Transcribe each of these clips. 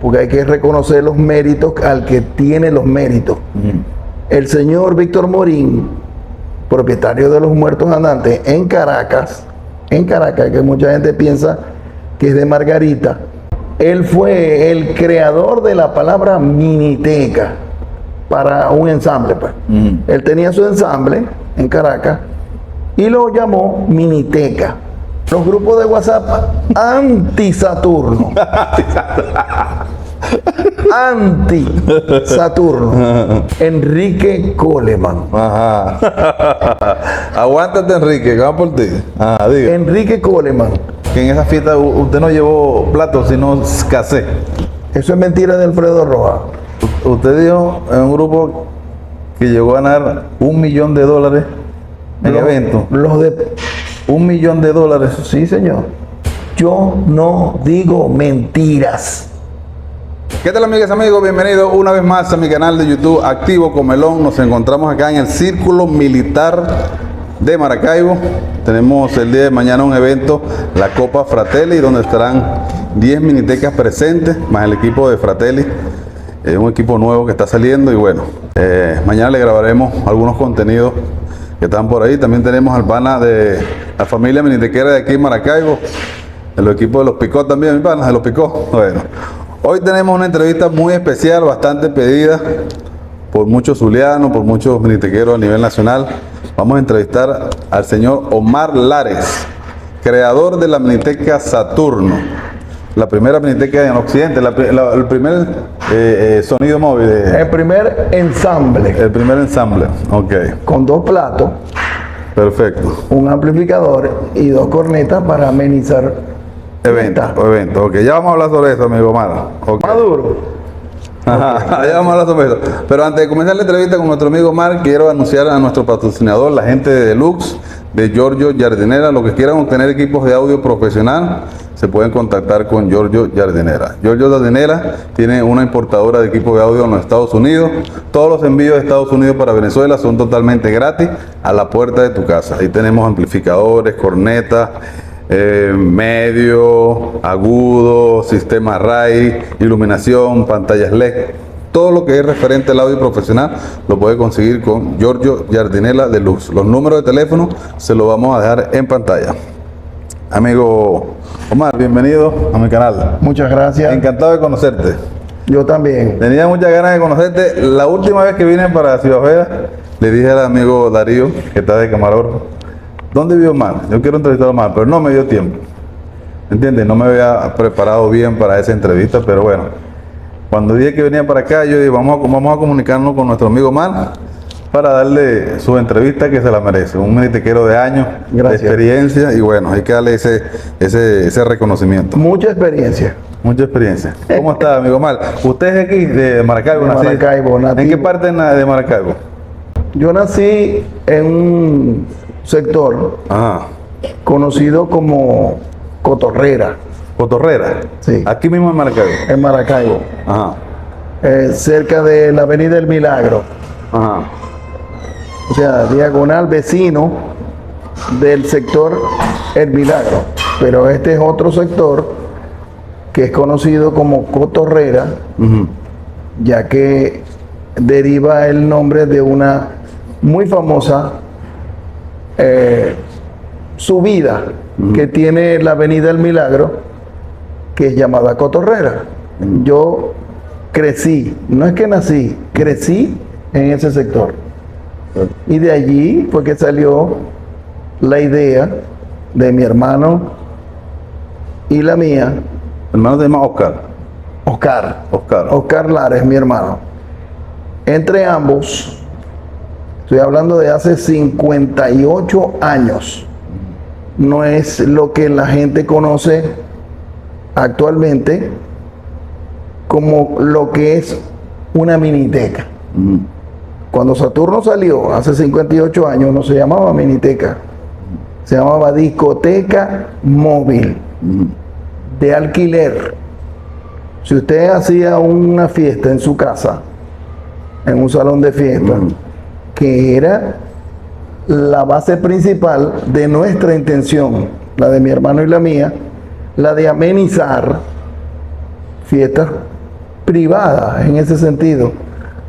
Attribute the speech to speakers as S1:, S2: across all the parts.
S1: porque hay que reconocer los méritos al que tiene los méritos. El señor Víctor Morín, propietario de los Muertos Andantes en Caracas, que mucha gente piensa que es de Margarita, él fue el creador de la palabra miniteca para un ensamble, pues. Él tenía su ensamble en Caracas y lo llamó miniteca. Los grupos de WhatsApp anti-Saturno. Anti-Saturno. Enrique Coleman.
S2: Ajá. Aguántate, Enrique, que va por ti. Ajá, diga.
S1: Enrique Coleman.
S2: Que en esa fiesta usted no llevó platos, sino casé.
S1: Eso es mentira de Alfredo Rojas.
S2: Usted dijo en un grupo que llegó a ganar $1 millón en el evento.
S1: Los de...
S2: $1 millón.
S1: Sí, señor. Yo no digo mentiras.
S2: ¿Qué tal, amigas y amigos? Bienvenidos una vez más a mi canal de YouTube Activo Comelón. Nos encontramos acá en el Círculo Militar de Maracaibo. Tenemos el día de mañana un evento, la Copa Fratelli, donde estarán 10 minitecas presentes, más el equipo de Fratelli. Es un equipo nuevo que está saliendo y bueno, mañana le grabaremos algunos contenidos que están por ahí. También tenemos al pana de la familia minitequera de aquí en Maracaibo, el equipo de los Picó también, mi pana, de los Picó. Bueno, hoy tenemos una entrevista muy especial, bastante pedida por muchos zulianos, por muchos minitequeros a nivel nacional. Vamos a entrevistar al señor Omar Lares, creador de la miniteca Saturno, la primera miniteca en Occidente, el primer sonido móvil.
S1: El primer ensamble.
S2: El primer ensamble, ok.
S1: Con 2 platos,
S2: Perfecto.
S1: un amplificador y 2 cornetas para amenizar
S2: Evento, ok. Ya vamos a hablar sobre eso, amigo Omar. Okay.
S1: Maduro.
S2: Ajá, ya vamos a hablar sobre eso. Pero antes de comenzar la entrevista con nuestro amigo Omar, quiero anunciar a nuestro patrocinador, la gente de Deluxe, de Giorgio Jardinera. Los que quieran obtener equipos de audio profesional, se pueden contactar con Giorgio Jardinera. Giorgio Jardinera tiene una importadora de equipos de audio en los Estados Unidos. Todos los envíos de Estados Unidos para Venezuela son totalmente gratis a la puerta de tu casa. Ahí tenemos amplificadores, cornetas, medio, agudo, sistema RAI, iluminación, pantallas LED. Todo lo que es referente al audio profesional lo puede conseguir con Giorgio Jardinera Deluxe. Los números de teléfono se los vamos a dejar en pantalla. Amigo Omar, bienvenido a mi canal.
S1: Muchas gracias.
S2: Encantado de conocerte.
S1: Yo también.
S2: Tenía muchas ganas de conocerte. La última vez que vine para Ciudad Ojeda, le dije al amigo Darío, que está de camarógrafo, ¿dónde vive Omar? Yo quiero entrevistar a Omar, pero no me dio tiempo. ¿Entiendes? No me había preparado bien para esa entrevista, pero bueno. Cuando dije que venía para acá, yo dije, vamos a comunicarnos con nuestro amigo Omar para darle su entrevista que se la merece. Un minitequero de años,
S1: Gracias.
S2: de experiencia, y bueno, hay que darle ese reconocimiento.
S1: Mucha experiencia.
S2: Mucha experiencia. ¿Cómo está, amigo Omar? Usted es aquí de Maracaibo,
S1: De
S2: nací.
S1: Maracaibo,
S2: ¿En
S1: nativo.
S2: qué parte de Maracaibo?
S1: Yo nací en un sector
S2: Ajá.
S1: conocido como Cotorrera,
S2: Cotorrera.
S1: Sí.
S2: Aquí mismo en Maracaibo.
S1: en Maracaibo,
S2: Ajá.
S1: cerca de la Avenida El Milagro,
S2: Ajá.
S1: o sea, diagonal vecino del sector El Milagro. Pero este es otro sector que es conocido como Cotorrera,
S2: Ujú.
S1: ya que deriva el nombre de una muy famosa subida que tiene la Avenida El Milagro, que es llamada Cotorrera. Yo crecí, no es que nací, crecí en ese sector. Y de allí fue que salió la idea de mi hermano y la mía,
S2: Hermano se llama Oscar.
S1: Oscar Lares, mi hermano. Entre ambos, estoy hablando de hace 58 años. No es lo que la gente conoce actualmente como lo que es una miniteca. Cuando Saturno salió hace 58 años no se llamaba miniteca, se llamaba discoteca móvil de alquiler. Si usted hacía una fiesta en su casa, en un salón de fiesta, que era la base principal de nuestra intención, la de mi hermano y la mía, la de amenizar fiestas privadas en ese sentido.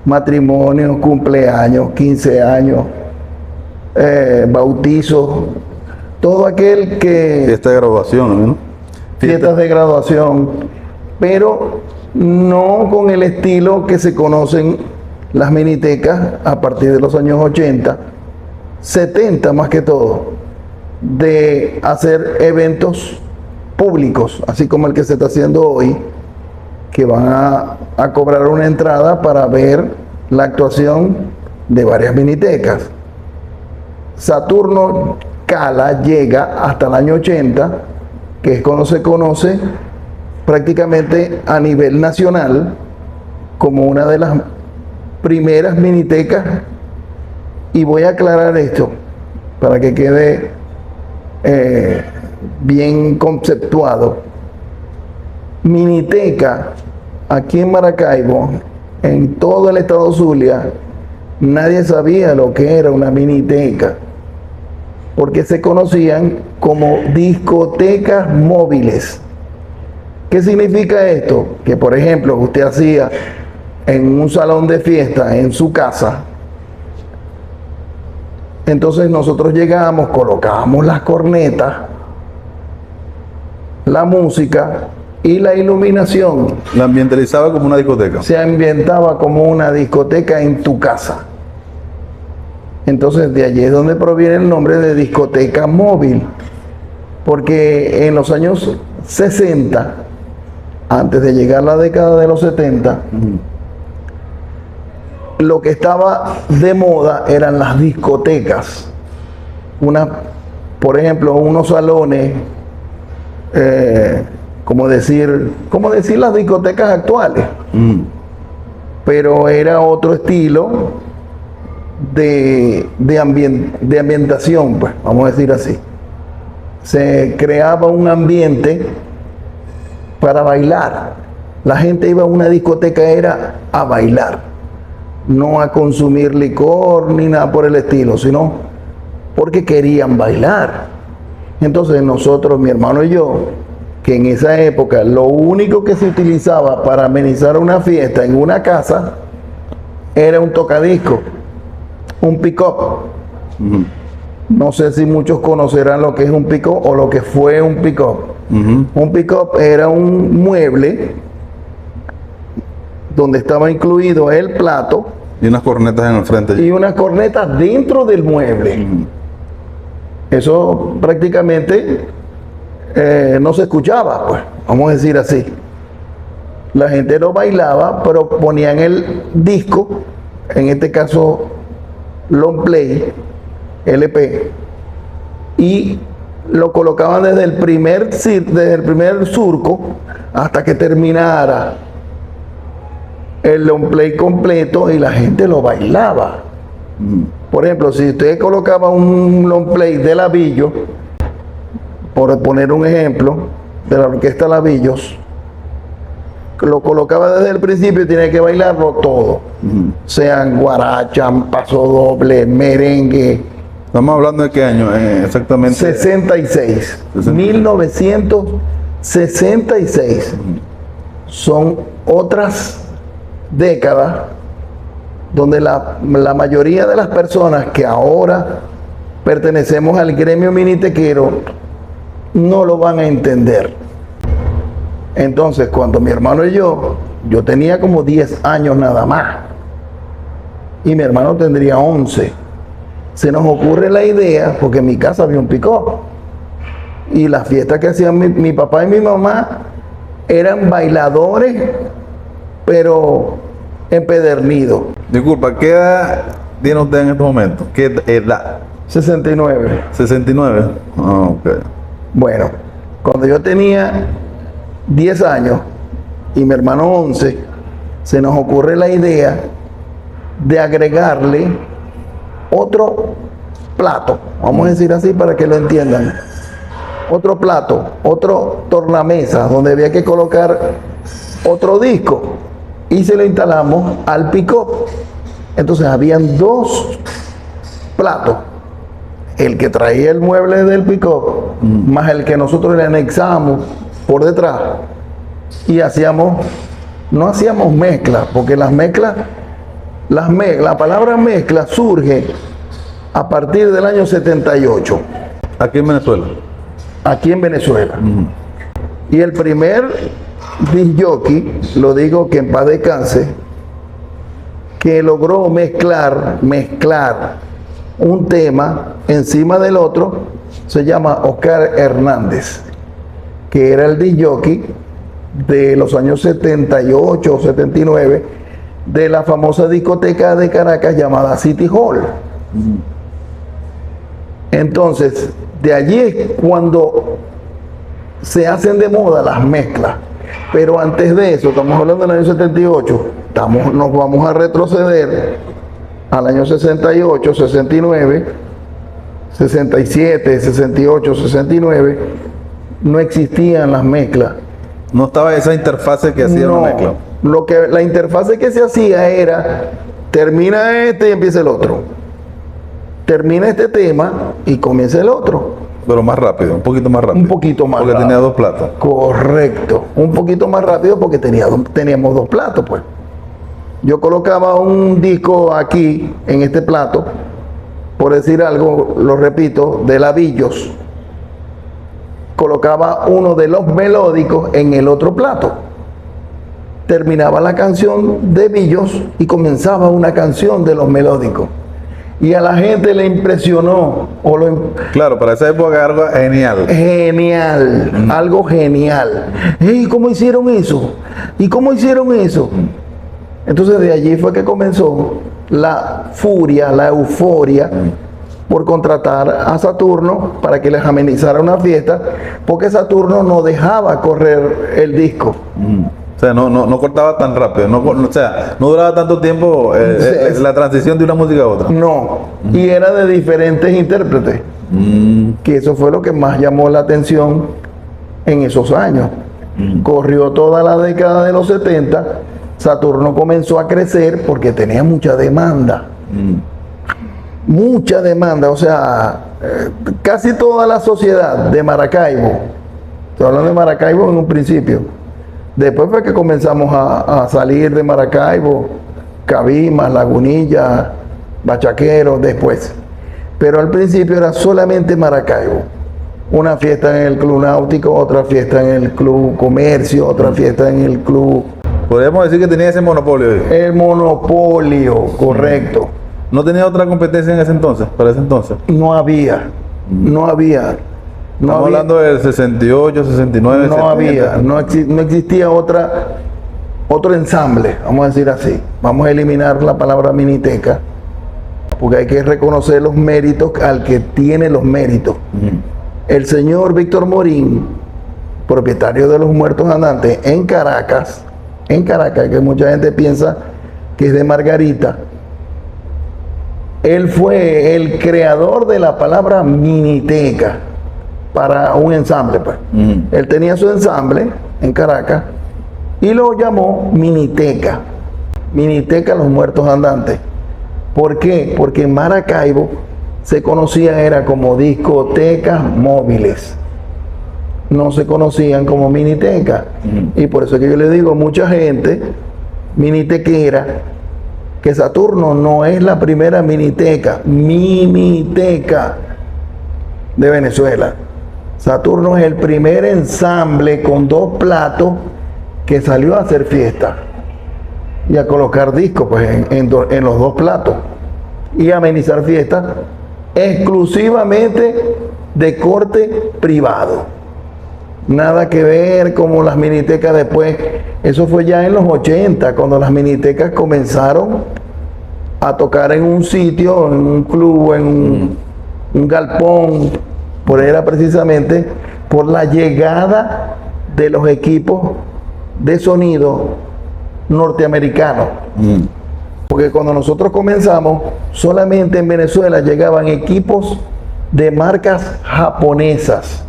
S1: Matrimonios, cumpleaños, 15 años, bautizos, todo aquel que...
S2: Fiesta de graduación, ¿no?
S1: Fiestas de graduación, pero no con el estilo que se conocen las minitecas a partir de los años 80, 70 más que todo, de hacer eventos públicos, así como el que se está haciendo hoy, que van a cobrar una entrada para ver la actuación de varias minitecas. Saturno Cala llega hasta el año 80, que es cuando se conoce prácticamente a nivel nacional como una de las primeras minitecas. Y voy a aclarar esto para que quede bien conceptuado. Miniteca aquí en Maracaibo, en todo el estado Zulia, nadie sabía lo que era una miniteca, porque se conocían como discotecas móviles. ¿Qué significa esto? Que por ejemplo usted hacía en un salón de fiesta en su casa, entonces nosotros llegábamos, colocábamos las cornetas, la música y la iluminación.
S2: La ambientalizaba como una discoteca.
S1: Se ambientaba como una discoteca en tu casa. Entonces de allí es donde proviene el nombre de discoteca móvil, porque en los años 60, antes de llegar la década de los 70, lo que estaba de moda eran las discotecas. Por ejemplo, unos salones, como decir las discotecas actuales, pero era otro estilo de ambientación, pues, vamos a decir así. Se creaba un ambiente para bailar. La gente iba a una discoteca era a bailar, no a consumir licor ni nada por el estilo, sino porque querían bailar. Entonces nosotros, mi hermano y yo, que en esa época lo único que se utilizaba para amenizar una fiesta en una casa era un tocadisco, un pick-up. No sé si muchos conocerán lo que es un pick-up o lo que fue un pick-up. Un pick-up era un mueble donde estaba incluido el plato
S2: y unas cornetas en el frente.
S1: Y unas cornetas dentro del mueble. Eso prácticamente no se escuchaba, pues, vamos a decir así. La gente no bailaba, pero ponían el disco, en este caso long play, LP, y lo colocaban desde el primer surco hasta que terminara el long play completo y la gente lo bailaba. Por ejemplo, si usted colocaba un long play de Lavillo, por poner un ejemplo, de la orquesta Lavillos, lo colocaba desde el principio y tenía que bailarlo todo. Sean guaracha, paso doble, merengue.
S2: ¿Estamos hablando de qué año exactamente?
S1: 66. 1966. Son otras décadas donde la mayoría de las personas que ahora pertenecemos al gremio minitequero no lo van a entender. Entonces, cuando mi hermano y yo tenía como 10 años nada más, y mi hermano tendría 11, se nos ocurre la idea, porque en mi casa había un pick-up, y las fiestas que hacían mi papá y mi mamá eran bailadores, pero empedernidos.
S2: Disculpa, ¿qué edad tiene usted en este momento? ¿Qué edad?
S1: 69.
S2: 69. Ah, ok.
S1: Bueno, cuando yo tenía 10 años y mi hermano 11, se nos ocurre la idea de agregarle otro plato, vamos a decir así para que lo entiendan, otro plato, otro tornamesa donde había que colocar otro disco, y se lo instalamos al pick-up. Entonces habían dos platos, el que traía el mueble del pick-up más el que nosotros le anexábamos por detrás, y hacíamos no hacíamos mezclas, porque la palabra mezcla surge a partir del año 78,
S2: Aquí en Venezuela.
S1: aquí en Venezuela. Y el primer disc jockey, lo digo que en paz descanse, que logró mezclar un tema encima del otro, se llama Oscar Hernández, que era el disc jockey de los años 78 o 79 de la famosa discoteca de Caracas llamada City Hall. Entonces, de allí es cuando se hacen de moda las mezclas. Pero antes de eso, estamos hablando del año 78, nos vamos a retroceder al año 68, 69, 67, 68, 69, no existían las mezclas.
S2: No estaba esa interfase que hacía una mezcla.
S1: La interfase que se hacía era, termina este y empieza el otro. Termina este tema y comienza el otro.
S2: Pero más rápido, un poquito más rápido.
S1: Un poquito más
S2: porque
S1: rápido.
S2: Tenía dos platos.
S1: Correcto. Un poquito más rápido porque teníamos dos platos, pues. Yo colocaba un disco aquí, en este plato, por decir algo, lo repito, de Labillos. Colocaba uno de los melódicos en el otro plato. Terminaba la canción de Billos y comenzaba una canción de los melódicos. Y a la gente le impresionó.
S2: Claro, para esa época algo genial.
S1: Genial, algo genial. ¿Y cómo hicieron eso? ¿Y cómo hicieron eso? Entonces de allí fue que comenzó la furia, la euforia por contratar a Saturno para que les amenizara una fiesta, porque Saturno no dejaba correr el disco.
S2: O sea, no cortaba tan rápido, o sea, no duraba tanto tiempo la transición de una música a otra.
S1: No, y era de diferentes intérpretes, que eso fue lo que más llamó la atención en esos años. Corrió toda la década de los 70, Saturno comenzó a crecer porque tenía mucha demanda. Mucha demanda, o sea, casi toda la sociedad de Maracaibo, estoy hablando de Maracaibo en un principio. Después fue que comenzamos a salir de Maracaibo, Cabimas, Lagunilla, Bachaquero, después. Pero al principio era solamente Maracaibo. Una fiesta en el Club Náutico, otra fiesta en el Club Comercio, otra fiesta en el Club...
S2: Podríamos decir que tenía ese monopolio.
S1: El monopolio, correcto.
S2: ¿No tenía otra competencia en ese entonces, para ese entonces?
S1: No había.
S2: Estamos hablando del 68, 69,
S1: no
S2: 70.
S1: había, no existía otro ensamble, vamos a decir así. Vamos a eliminar la palabra miniteca, porque hay que reconocer los méritos al que tiene los méritos. El señor Víctor Morín, propietario de los Muertos Andantes en Caracas, que mucha gente piensa que es de Margarita, él fue el creador de la palabra miniteca para un ensamble, pues. Él tenía su ensamble en Caracas y lo llamó Miniteca. Miniteca Los Muertos Andantes. ¿Por qué? Porque en Maracaibo se conocía era como discotecas móviles. No se conocían como miniteca. Y por eso es que yo le digo a mucha gente minitequera que Saturno no es la primera miniteca de Venezuela. Saturno es el primer ensamble con dos platos que salió a hacer fiesta y a colocar discos pues, en los dos platos y a amenizar fiestas exclusivamente de corte privado. Nada que ver como las minitecas después. Eso fue ya en los 80, cuando las minitecas comenzaron a tocar en un sitio, en un club, en un galpón. Por era precisamente por la llegada de los equipos de sonido norteamericanos. Porque cuando nosotros comenzamos, solamente en Venezuela llegaban equipos de marcas japonesas.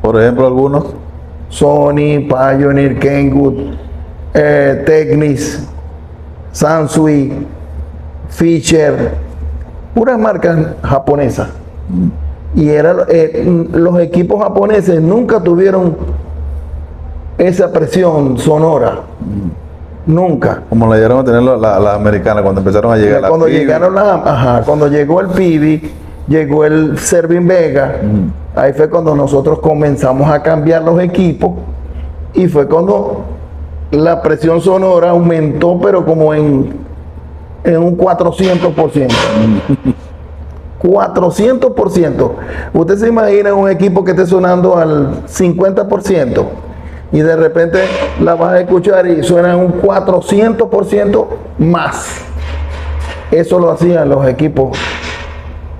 S2: Por ejemplo, algunos.
S1: Sony, Pioneer, Kenwood, Technics, Sansui, Fisher, puras marcas japonesas. Y los equipos japoneses nunca tuvieron esa presión sonora Nunca.
S2: Como la llegaron a tener las americanas cuando empezaron a llegar.
S1: Cuando
S2: Pibi.
S1: llegaron cuando llegó el Pibi, llegó el Servin Vega, ahí fue cuando nosotros comenzamos a cambiar los equipos y fue cuando la presión sonora aumentó, pero como en un 400%. 400%. Usted se imagina un equipo que esté sonando al 50% y de repente la vas a escuchar y suena un 400% más. Eso lo hacían los equipos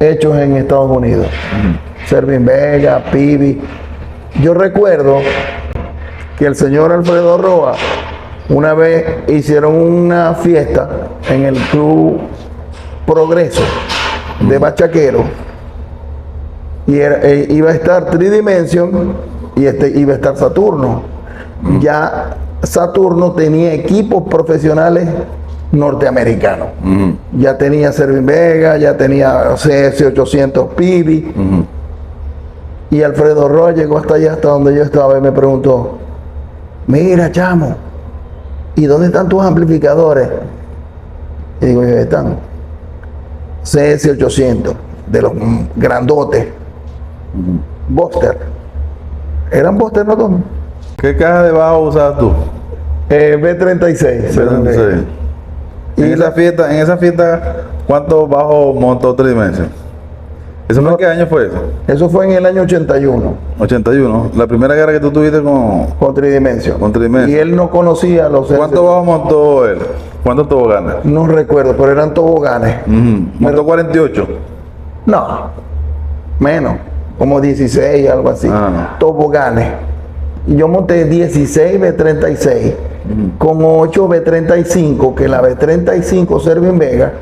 S1: hechos en Estados Unidos. Servin Vega, Pibi. Yo recuerdo que el señor Alfredo Roa una vez hicieron una fiesta en el Club Progreso de Bachaquero y iba a estar Tridimension y iba a estar Saturno. Ya Saturno tenía equipos profesionales norteamericanos. Ya tenía Servin Vega, ya tenía CS800 Pibi. Y Alfredo Roa llegó hasta allá, hasta donde yo estaba, y me preguntó: mira, chamo, ¿y dónde están tus amplificadores? Y digo, ¿dónde están? CS800, de los grandotes. Buster. ¿Eran Buster no todos?
S2: ¿Qué caja de bajo usabas tú?
S1: B36.
S2: Sí. En esa fiesta, ¿cuántos bajos montó Tridimension? ¿Eso fue en qué año fue eso?
S1: Eso fue en el año 81.
S2: 81. La primera guerra que tú tuviste
S1: con Tridimension.
S2: Con Tridimension.
S1: Y él no conocía los...
S2: ¿Cuántos bajos montó él? ¿Cuántos toboganes?
S1: No recuerdo, pero eran toboganes.
S2: ¿Montó 48?
S1: No, menos, como 16, algo así. Toboganes. Y yo monté 16 B36 con 8 B35, que la B35 Servin Vega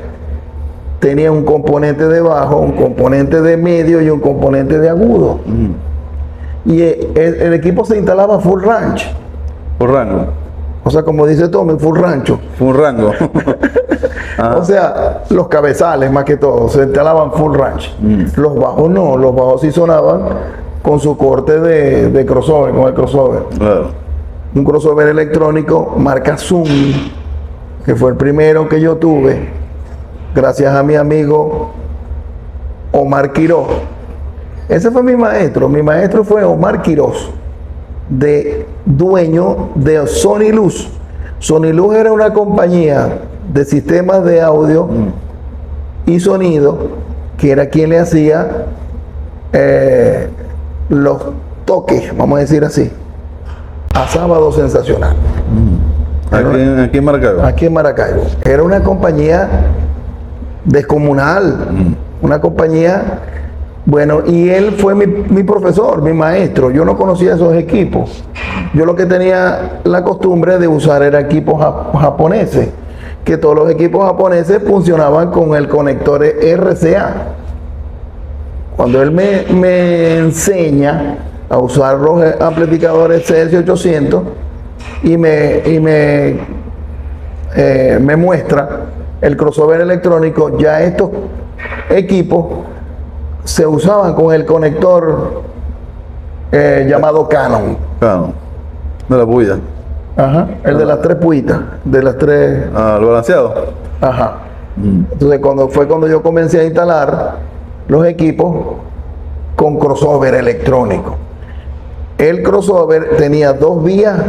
S1: tenía un componente de bajo, un componente de medio y un componente de agudo. Y el equipo se instalaba full range.
S2: Full rango.
S1: O sea, como dice Tommy, full rancho.
S2: Full rango.
S1: O sea, los cabezales más que todo se instalaban full range. Los bajos no, los bajos sí sonaban con su corte de crossover, con el crossover.
S2: Claro.
S1: Un crossover electrónico marca Zoom, que fue el primero que yo tuve, gracias a mi amigo Omar Quiroz. Ese fue mi maestro. Mi maestro fue Omar Quiroz, dueño de Sony Luz. Sony Luz era una compañía de sistemas de audio y sonido, que era quien le hacía los toques, vamos a decir así, a Sábado Sensacional.
S2: Aquí en Maracaibo.
S1: Aquí en Maracaibo. Era una compañía descomunal, una compañía, bueno, y él fue mi profesor, mi maestro. Yo no conocía esos equipos. Yo lo que tenía la costumbre de usar era equipos japoneses, que todos los equipos japoneses funcionaban con el conector RCA. Cuando él me enseña a usar los amplificadores CS800 y me muestra el crossover electrónico, ya estos equipos se usaban con el conector llamado Canon.
S2: Canon. De la bulla.
S1: Ajá, el de las tres puitas, de las tres...
S2: Ah, lo balanceado.
S1: Ajá. Entonces cuando yo comencé a instalar los equipos con crossover electrónico. El crossover tenía 2 vías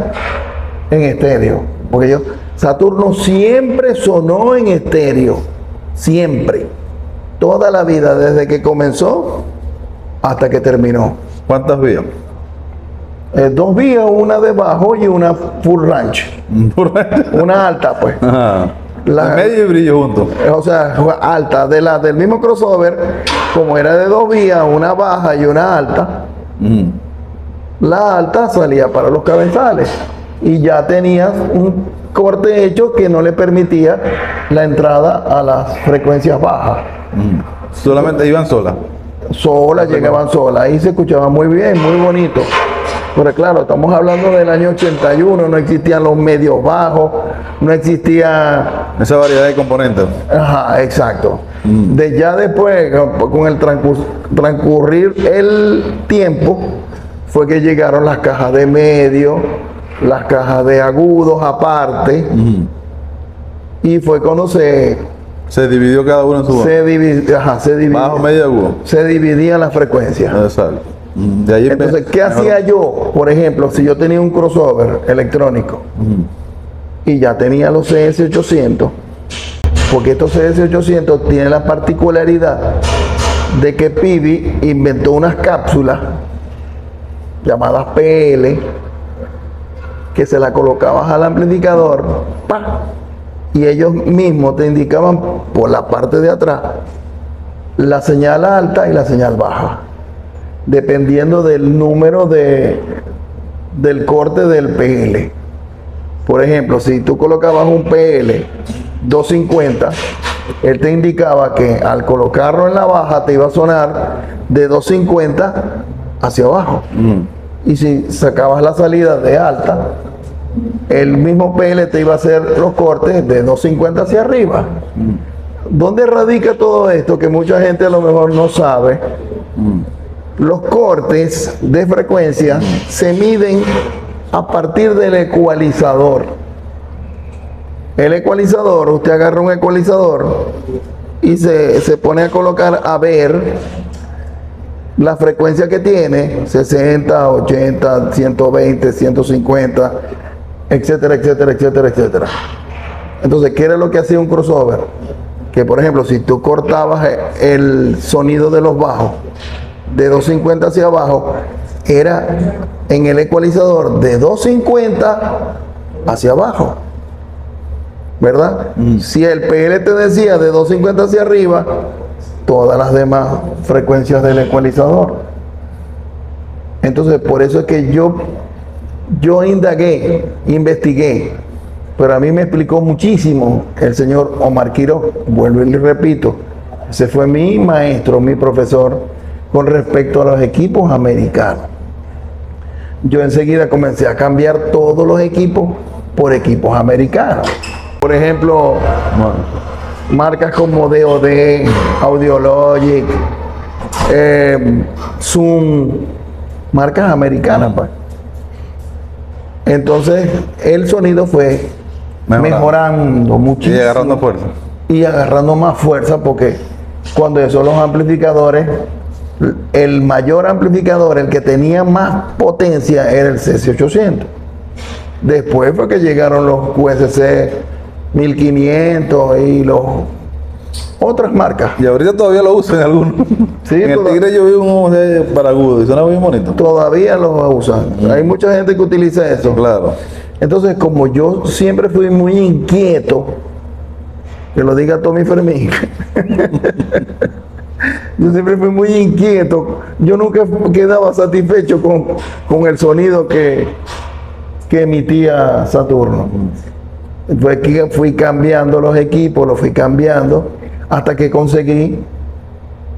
S1: en estéreo, porque Saturno siempre sonó en estéreo, siempre, toda la vida, desde que comenzó hasta que terminó.
S2: ¿Cuántas vías?
S1: 2 vías, una de bajo y una full range. Una alta, pues.
S2: Medio y brillo juntos.
S1: O sea, alta, del mismo crossover, como era de 2 vías, una baja y una alta. La alta salía para los cabezales y ya tenías un corte hecho que no le permitía la entrada a las frecuencias bajas.
S2: Solamente iban solas.
S1: Llegaban solas, ahí se escuchaba muy bien, muy bonito. Pero claro, estamos hablando del año 81, no existían los medios bajos, no existía...
S2: Esa variedad de componentes.
S1: Ajá, exacto. Ya después, con el transcurrir el tiempo, fue que llegaron las cajas de medio, las cajas de agudos aparte, y fue cuando
S2: Se dividió cada uno en su bajo, medio, agudo.
S1: se dividían las frecuencias.
S2: Exacto. De ahí
S1: Entonces, ¿qué hacía yo? Por ejemplo, si yo tenía un crossover electrónico y ya tenía los CS800, porque estos CS800 tienen la particularidad de que Pivi inventó unas cápsulas llamadas PL, que se la colocabas al amplificador, ¡pa! Y ellos mismos te indicaban por la parte de atrás la señal alta y la señal baja, dependiendo del número del corte del PL. Por ejemplo, si tú colocabas un PL 250, él te indicaba que al colocarlo en la baja te iba a sonar de 250 hacia abajo. Y si sacabas la salida de alta, el mismo PL te iba a hacer los cortes de 250 hacia arriba. ¿Dónde radica todo esto? Que mucha gente a lo mejor no sabe. Los cortes de frecuencia se miden a partir del ecualizador. El ecualizador, usted agarra un ecualizador y se pone a colocar a ver la frecuencia que tiene, 60, 80, 120, 150, etcétera, etcétera, etcétera, etcétera. Entonces, ¿qué era lo que hacía un crossover? Que, por ejemplo, si tú cortabas el sonido de los bajos de 250 hacia abajo, era en el ecualizador de 250 hacia abajo, ¿verdad? Si el PL te decía de 250 hacia arriba, todas las demás frecuencias del ecualizador. Entonces, por eso es que yo indagué, investigué, pero a mí me explicó muchísimo el señor Omar Quiroz. Vuelvo y le repito, ese fue mi maestro, mi profesor, con respecto a los equipos americanos. Yo enseguida comencé a cambiar todos los equipos por equipos americanos. Por ejemplo, marcas como DOD, Audiologic, Zoom, marcas americanas, pues. Entonces, el sonido fue mejorando muchísimo.
S2: Y agarrando fuerza.
S1: Y agarrando más fuerza, porque cuando esos los amplificadores, el mayor amplificador, el que tenía más potencia, era el CS800. Después fue que llegaron los QSC 1500 y los otras marcas.
S2: Y ahorita todavía lo usan algunos.
S1: Sí,
S2: en el Tigre yo vi uno para agudo y suena muy bonito.
S1: Todavía los usan. Hay mucha gente que utiliza eso.
S2: Claro.
S1: Entonces, como yo siempre fui muy inquieto, que lo diga Tommy Fermín, yo siempre fui muy inquieto, yo nunca quedaba satisfecho con el sonido que emitía Saturno. Fue que fui cambiando los equipos, los fui cambiando, hasta que conseguí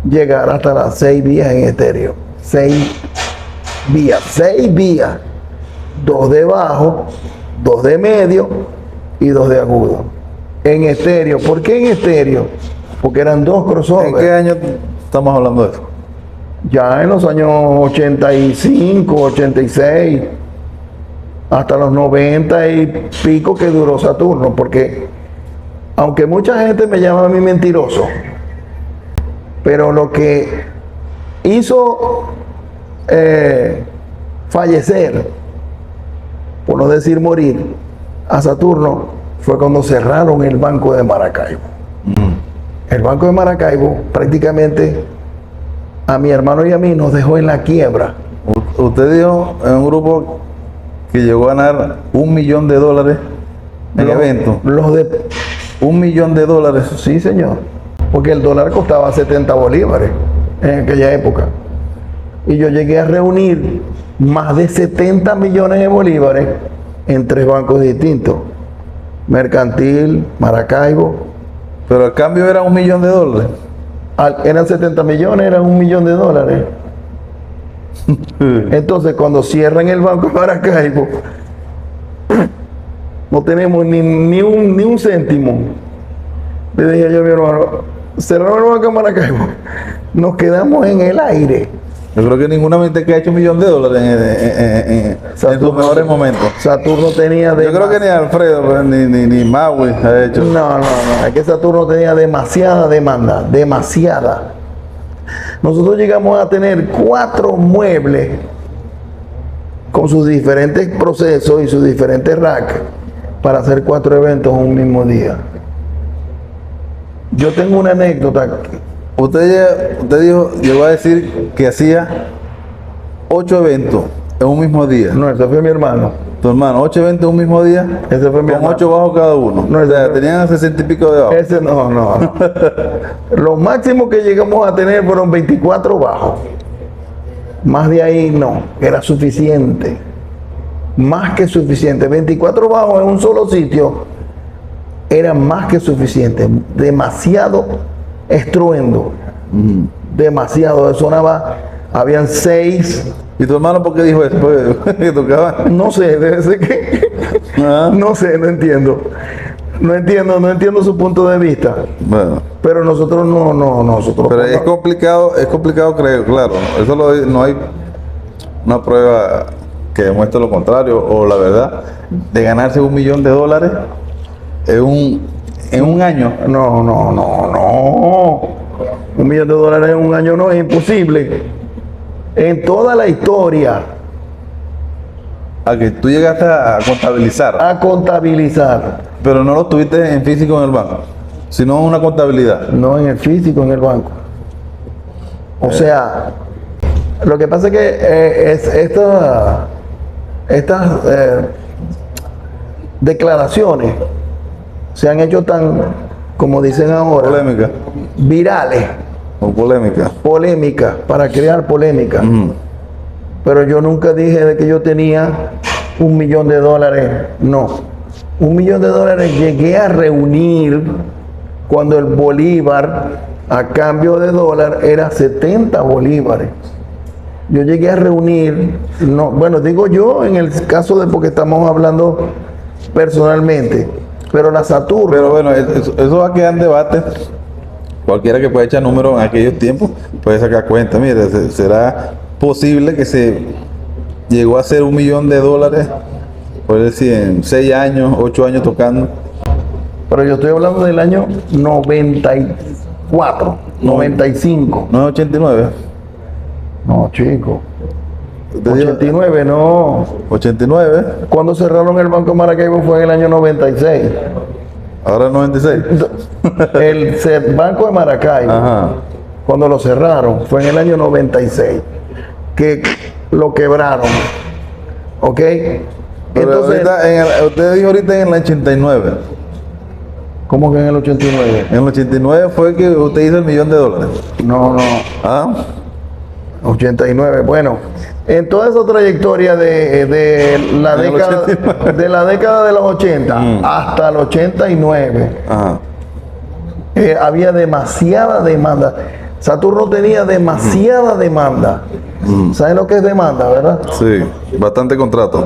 S1: llegar hasta las 6 vías en estéreo. 6 vías. 2 de bajo, 2 de medio y 2 de agudo. En estéreo. ¿Por qué en estéreo? Porque eran 2 crossovers.
S2: ¿En qué año estamos hablando de eso?
S1: Ya en los años 85, 86, hasta los 90 y pico que duró Saturno, porque aunque mucha gente me llama a mí mentiroso, pero lo que hizo fallecer, por no decir morir, a Saturno fue cuando cerraron el Banco de Maracaibo. El Banco de Maracaibo prácticamente a mi hermano y a mí nos dejó en la quiebra.
S2: Usted dijo en un grupo que llegó a ganar $1 millón en eventos.
S1: Los de
S2: $1 millón.
S1: Sí, señor. Porque el dólar costaba 70 bolívares en aquella época. Y yo llegué a reunir más de 70 millones de bolívares en 3 bancos distintos. Mercantil, Maracaibo.
S2: Pero el cambio era $1 millón.
S1: Eran 70 millones, eran $1 millón. Entonces, cuando cierran el Banco de Maracaibo, no tenemos ni un céntimo. Le dije yo a mi hermano, cerraron el Banco de Maracaibo, nos quedamos en el aire.
S2: Yo creo que ninguna mente que ha hecho $1.000.000 en sus mejores momentos.
S1: Saturno tenía
S2: Yo creo que ni Alfredo, pues, ni Maui ha hecho.
S1: No, es que Saturno tenía demasiada demanda, demasiada. Nosotros llegamos a tener 4 muebles con sus diferentes procesos y sus diferentes racks para hacer 4 eventos en un mismo día. Yo tengo una anécdota.
S2: Usted llegó a decir que hacía 8 eventos en un mismo día.
S1: No, ese fue mi hermano.
S2: Tu hermano, 8 eventos en un mismo día.
S1: Ese fue mi
S2: con
S1: hermano.
S2: 8 bajos cada uno.
S1: No,
S2: o sea, tenían 60 y pico de bajos.
S1: Ese no. Lo máximo que llegamos a tener fueron 24 bajos. Más de ahí no, era suficiente. Más que suficiente. 24 bajos en un solo sitio era más que suficiente. Demasiado estruendo. Demasiado. Sonaba, habían 6.
S2: ¿Y tu hermano por qué dijo eso? ¿Que tocaba?
S1: No sé, debe ser que. No sé, no entiendo. No entiendo su punto de vista.
S2: Bueno.
S1: Pero nosotros nosotros.
S2: Pero es complicado creer, claro. Eso no hay una prueba que demuestre lo contrario o la verdad de ganarse $1.000.000 en un año.
S1: No. $1.000.000 en un año no es imposible. En toda la historia.
S2: A que tú llegaste a contabilizar.
S1: A contabilizar.
S2: Pero no lo tuviste en físico en el banco, sino en una contabilidad.
S1: No en el físico, en el banco. O sea, lo que pasa es que estas declaraciones se han hecho tan, como dicen ahora,
S2: Polémica.
S1: virales,
S2: O polémica.
S1: polémicas, para crear polémica. Pero yo nunca dije de que yo tenía $1.000.000. No. $1.000.000 llegué a reunir cuando el bolívar a cambio de dólar era 70 bolívares. Yo llegué a reunir, no, bueno, digo yo en el caso de porque estamos hablando personalmente, pero la Saturno.
S2: Pero bueno, eso va a quedar en debate. Cualquiera que pueda echar números en aquellos tiempos puede sacar cuenta. Mire, será posible que se llegó a hacer $1.000.000, por decir, en 6 años, 8 años tocando.
S1: Pero yo estoy hablando del año 94, 95.
S2: ¿No es 89?
S1: No, chico.
S2: Usted dijo
S1: 89, no.
S2: 89,
S1: Cuando cerraron el Banco Maracaibo fue en el año 96.
S2: ahora 96.
S1: El Banco de Maracaibo,
S2: Ajá.
S1: cuando lo cerraron, fue en el año 96. Que lo quebraron. ¿Ok?
S2: Pero
S1: Entonces,
S2: usted dijo ahorita en el 89.
S1: ¿cómo que en el 89?
S2: En el 89 fue que usted hizo $1.000.000.
S1: No.
S2: ¿Ah?
S1: 89. Bueno, en toda esa trayectoria de la
S2: En el
S1: década
S2: 89.
S1: de la década de los 80 hasta el 89,
S2: Ajá.
S1: había demasiada demanda. Saturno tenía demasiada demanda. ¿Saben lo que es demanda, verdad?
S2: Sí, bastante contrato.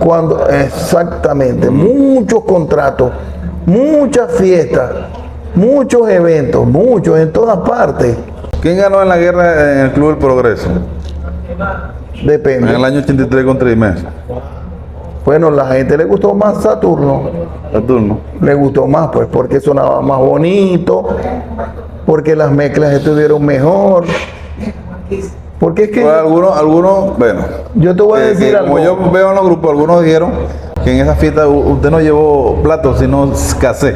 S1: Exactamente, muchos contratos, muchas fiestas, muchos eventos, muchos en todas partes.
S2: ¿Quién ganó en la guerra en el Club del Progreso? En
S1: Depende.
S2: el año 83 contra Imes.
S1: Bueno, la gente le gustó más Saturno.
S2: Saturno.
S1: Le gustó más, pues, porque sonaba más bonito, porque las mezclas estuvieron mejor. Porque es que
S2: Pues algunos, bueno.
S1: yo te voy a decir
S2: como
S1: algo.
S2: yo veo en los grupos, algunos dijeron que en esa fiesta usted no llevó platos, sino cassette.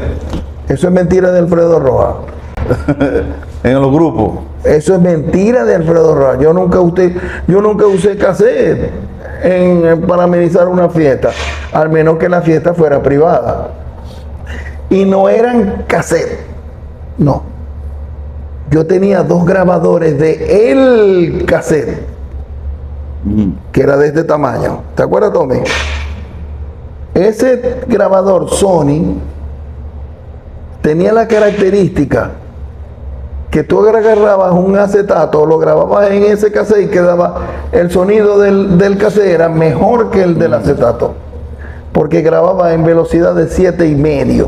S1: Eso es mentira de Alfredo Rojas.
S2: En los grupos.
S1: Eso es mentira de Alfredo Rojas. Yo nunca usé cassette para amenizar una fiesta, al menos que la fiesta fuera privada. Y no eran cassette. No. Yo tenía 2 grabadores de el cassette, que era de este tamaño. ¿Te acuerdas, Tommy? Ese grabador Sony tenía la característica que tú agarrabas un acetato, lo grababas en ese cassette y quedaba el sonido del cassette era mejor que el del acetato, porque grababa en velocidad de 7,5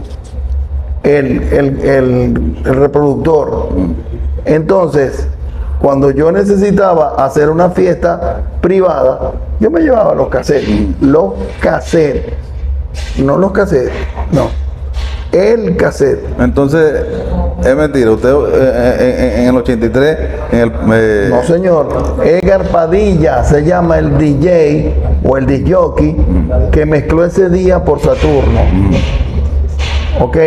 S1: el reproductor. Entonces, Cuando yo necesitaba hacer una fiesta privada, yo me llevaba los cassettes. Los cassettes. No los cassettes, no. El cassette.
S2: Entonces, es mentira. Usted en el 83,
S1: No, señor. Edgar Padilla se llama el DJ o el disjockey que mezcló ese día por Saturno. Ok.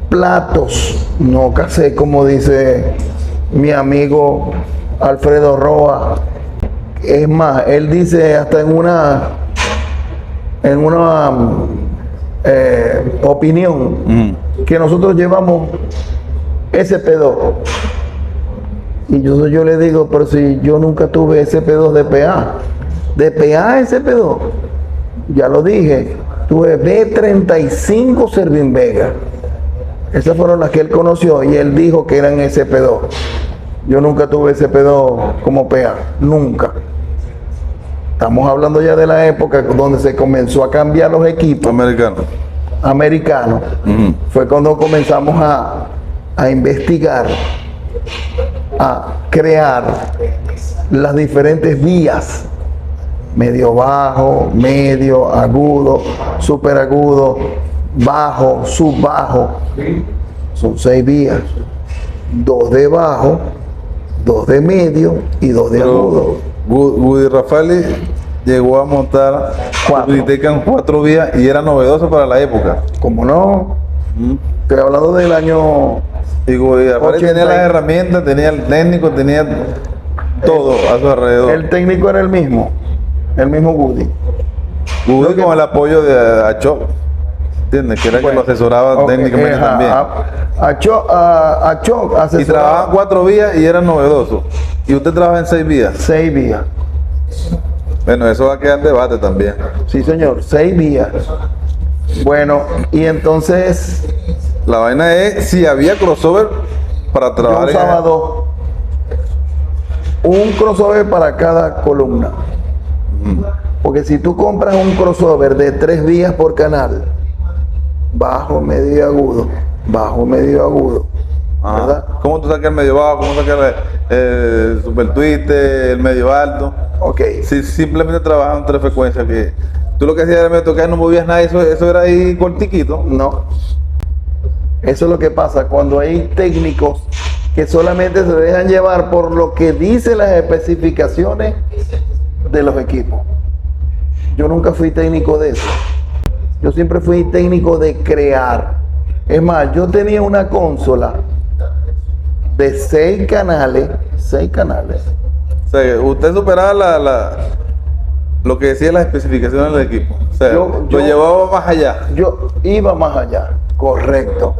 S1: Platos, no cassette, como dice mi amigo Alfredo Roa. Es más, él dice hasta en una opinión que nosotros llevamos SP2. Y yo le digo, pero si yo nunca tuve SP2 de PA. De PA a SP2. Ya lo dije, tuve B35 Servin Vega. Esas fueron las que él conoció y él dijo que eran SP2. Yo nunca tuve SP2 como PA, nunca. Estamos hablando ya de la época donde se comenzó a cambiar los equipos americanos. Fue cuando comenzamos a investigar, a crear las diferentes vías. Medio bajo, medio agudo, super agudo, bajo, subbajo. Son 6 vías. 2 de bajo, 2 de medio y 2 de agudo.
S2: Woody Rafaeli llegó a montar 4 vías y era novedoso para la época.
S1: ¿Cómo no? Estoy hablando del año.
S2: Y Woody Rafaeli tenía las herramientas, tenía el técnico, tenía todo a su alrededor.
S1: El técnico era el mismo Woody.
S2: Woody con el apoyo de Achó, ¿entiendes? Que era que lo asesoraba técnicamente también.
S1: Achó asesoraba.
S2: Y trabajaban 4 vías y eran novedosos. ¿Y usted trabaja en 6 vías?
S1: 6 vías.
S2: Bueno, eso va a quedar en debate también.
S1: Sí, señor, 6 vías. Bueno, y entonces...
S2: La vaina es si había crossover para trabajar.
S1: Yo usaba 2. Un crossover para cada columna. Porque si tú compras un crossover de 3 vías por canal, bajo, medio y agudo, bajo, medio y agudo, ¿verdad?
S2: ¿Cómo tú sacas el medio bajo? ¿Cómo sacas el super twiste, el medio alto?
S1: Ok.
S2: Si simplemente trabajaban 3 frecuencias, que tú lo que hacías era medio tocar, no movías nada, eso era ahí cortiquito.
S1: No. Eso es lo que pasa cuando hay técnicos que solamente se dejan llevar por lo que dicen las especificaciones de los equipos. Yo nunca fui técnico de eso. Yo siempre fui técnico de crear. Es más, yo tenía una consola de 6 canales. 6 canales.
S2: O sea, usted superaba lo que decían las especificaciones del equipo. O sea,
S1: Yo
S2: lo llevaba más allá.
S1: Yo iba más allá, correcto.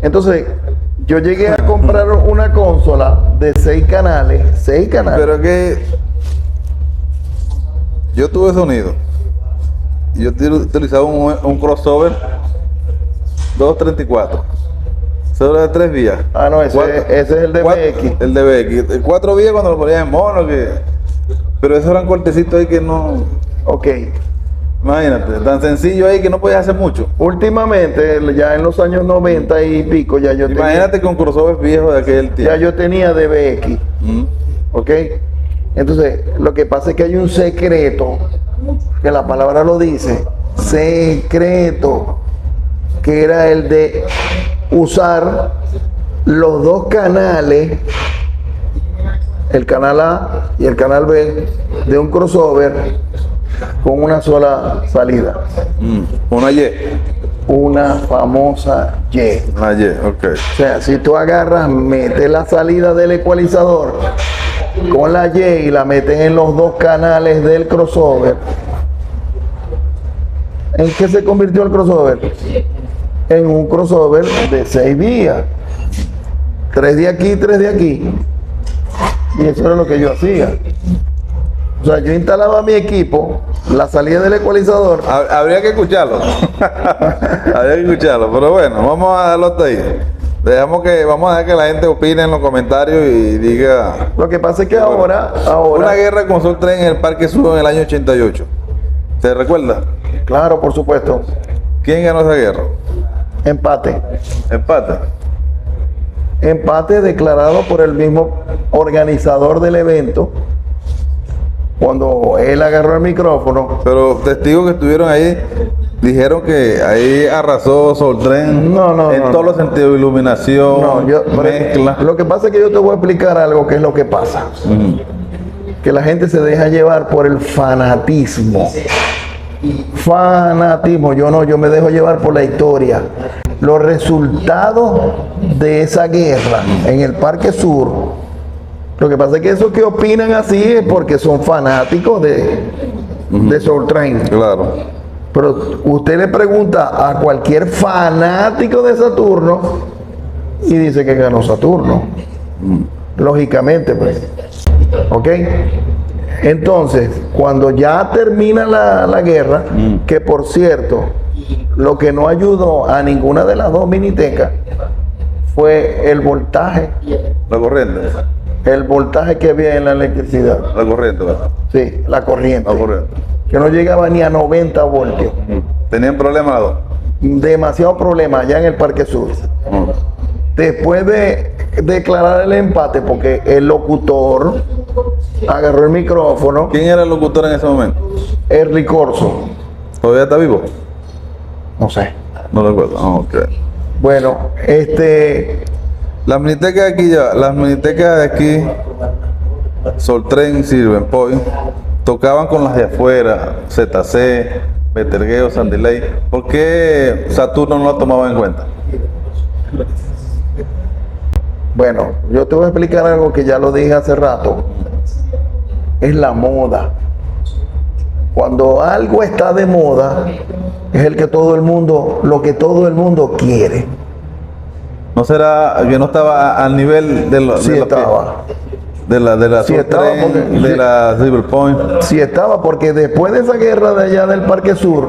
S1: Entonces, yo llegué a comprar una consola de 6 canales. 6 canales.
S2: Pero es que yo tuve sonido. Y yo utilizaba un crossover 234. Eso era de 3 vías.
S1: Ah, no, ese es el de BX.
S2: El de BX. 4 vías cuando lo ponías en mono. Pero esos eran cortecitos ahí que no...
S1: Ok.
S2: Imagínate, tan sencillo ahí que no podías hacer mucho.
S1: Últimamente, ya en los años 90 y pico, ya yo
S2: Imagínate con crossover viejo de aquel tiempo.
S1: ya yo tenía DBX. ¿Ok? Entonces, lo que pasa es que hay un secreto, que la palabra lo dice, secreto, que era el de usar los 2 canales, el canal A y el canal B, de un crossover con una sola salida.
S2: Una Y.
S1: Una famosa Y.
S2: Una Y, ok.
S1: O sea, si tú agarras, metes la salida del ecualizador con la Y y la metes en los 2 canales del crossover, ¿en qué se convirtió el crossover? En un crossover de 6 vías. 3 de aquí, 3 de aquí. Y eso era lo que yo hacía. O sea, yo instalaba mi equipo, la salida del ecualizador.
S2: Habría que escucharlo. Habría que escucharlo. Pero bueno, vamos a darlo hasta ahí. Vamos a dejar que la gente opine en los comentarios y diga.
S1: Lo que pasa es que ahora
S2: Una guerra con Sol 3 en el Parque Sur en el año 88. ¿Se recuerda?
S1: Claro, por supuesto.
S2: ¿Quién ganó esa guerra?
S1: Empate.
S2: Empate.
S1: Empate declarado por el mismo organizador del evento cuando él agarró el micrófono.
S2: Pero testigos que estuvieron ahí dijeron que ahí arrasó Soltren
S1: No,
S2: en todos los sentidos, iluminación, mezcla.
S1: Lo que pasa es que yo te voy a explicar algo que es lo que pasa. Que la gente se deja llevar por el fanatismo. Fanatismo, yo me dejo llevar por la historia. Los resultados de esa guerra en el Parque Sur, lo que pasa es que esos que opinan así es porque son fanáticos de Soul Train.
S2: Claro.
S1: Pero usted le pregunta a cualquier fanático de Saturno y dice que ganó Saturno. Lógicamente, pues. ¿Ok? Entonces, cuando ya termina la guerra, que por cierto, lo que no ayudó a ninguna de las dos minitecas fue el voltaje.
S2: La corriente.
S1: El voltaje que había en la electricidad.
S2: La corriente, ¿verdad?
S1: Sí, la corriente.
S2: La corriente.
S1: Que no llegaba ni a 90 voltios.
S2: ¿Tenían problemas las dos?
S1: Demasiado problema allá en el Parque Sur. Después de declarar el empate, porque el locutor agarró el micrófono,
S2: ¿Quién era el locutor en ese momento?
S1: Erly Corso,
S2: ¿Todavía está vivo?
S1: no sé.
S2: No recuerdo. Ok.
S1: Bueno,
S2: Las minitecas de aquí ya, las minitecas de aquí, Soltren, Silver Point, tocaban con las de afuera, ZC, Betelgeuse, Sandiley. ¿Por qué Saturno no la tomaba en cuenta?
S1: bueno, yo te voy a explicar algo que ya lo dije hace rato. Es la moda. Cuando algo está de moda, es lo que todo el mundo quiere.
S2: ¿No será que no estaba al nivel de
S1: Sí estaba.
S2: de la
S1: Sí estaba,
S2: Soltren,
S1: porque-
S2: de
S1: sí.
S2: la Silver Point?
S1: Sí estaba, porque después de esa guerra de allá del Parque Sur,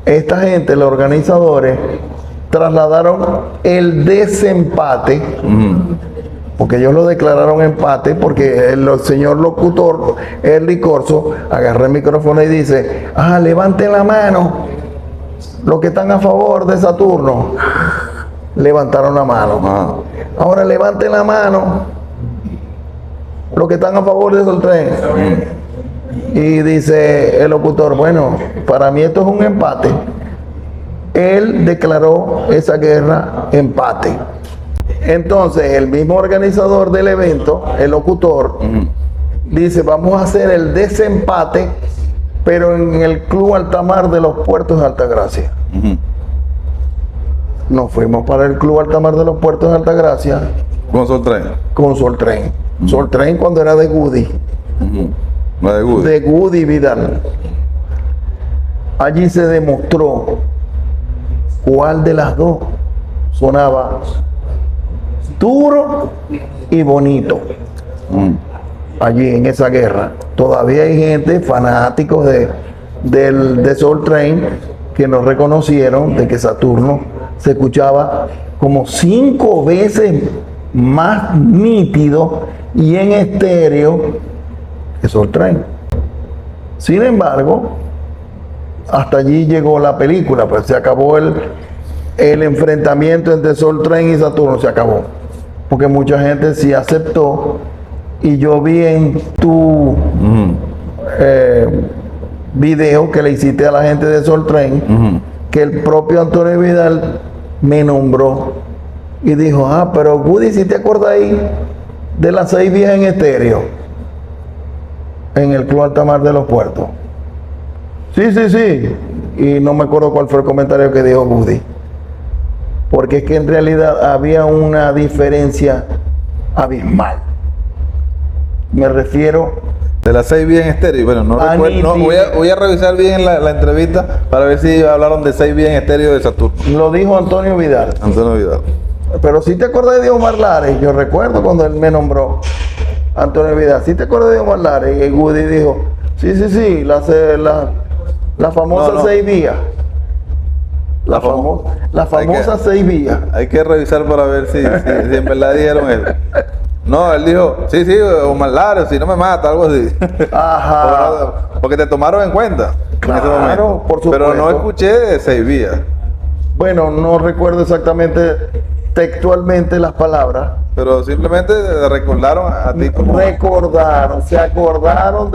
S1: esta gente, los organizadores, trasladaron el desempate, porque ellos lo declararon empate, porque el señor locutor, Erly Corso, agarró el micrófono y dice, levanten la mano, los que están a favor de Saturno. Levantaron la mano.
S2: Ah.
S1: Ahora levanten la mano, los que están a favor de Soul Train. Y dice el locutor, bueno, para mí esto es un empate. Él declaró esa guerra empate. Entonces, el mismo organizador del evento, el locutor, dice, vamos a hacer el desempate, pero en el Club Altamar de los Puertos de Altagracia. Nos fuimos para el Club Altamar de los Puertos de Altagracia
S2: Con Soltren.
S1: con Soul Train. Soul Train cuando era de Goody.
S2: La de Good.
S1: De Goody Vidal. Allí se demostró cuál de las dos sonaba duro y bonito. Allí en esa guerra. Todavía hay gente, fanáticos de Soul Train, que nos reconocieron de que Saturno se escuchaba como 5 veces más nítido y en estéreo que Soul Train. Sin embargo, hasta allí llegó la película, pues se acabó el enfrentamiento entre Soul Train y Saturno, se acabó. Porque mucha gente sí aceptó, y yo vi en tu video que le hiciste a la gente de Soul Train, que el propio Antonio Vidal me nombró y dijo, pero Woody, si te acuerdas ahí de las 6 vías en estéreo en el Club Altamar de los Puertos. Sí. Y no me acuerdo cuál fue el comentario que dijo Woody. Porque es que en realidad había una diferencia abismal. Me refiero
S2: De las 6 vías en estéreo. Bueno, no recuerdo. No, voy a revisar bien la entrevista para ver si hablaron de 6 vías en estéreo de Saturno.
S1: lo dijo Antonio Vidal.
S2: Antonio Vidal.
S1: Pero si te acuerdas de Omar Lares, yo recuerdo cuando él me nombró, Antonio Vidal, si te acuerdas de Omar Lares, y Woody dijo, sí, la famosa
S2: No.
S1: 6 vías. La
S2: Hay
S1: famosa
S2: que-
S1: 6 vías.
S2: Hay que revisar para ver si en verdad dijeron eso. No, él dijo, sí, Omar Lares, si no me mata, algo así.
S1: Ajá.
S2: Porque te tomaron en cuenta. en ese
S1: Claro,
S2: momento.
S1: por
S2: Pero no
S1: supuesto.
S2: escuché de 6 vías.
S1: Bueno, no recuerdo exactamente textualmente las palabras.
S2: Pero simplemente recordaron a ti como...
S1: Recordaron, se acordaron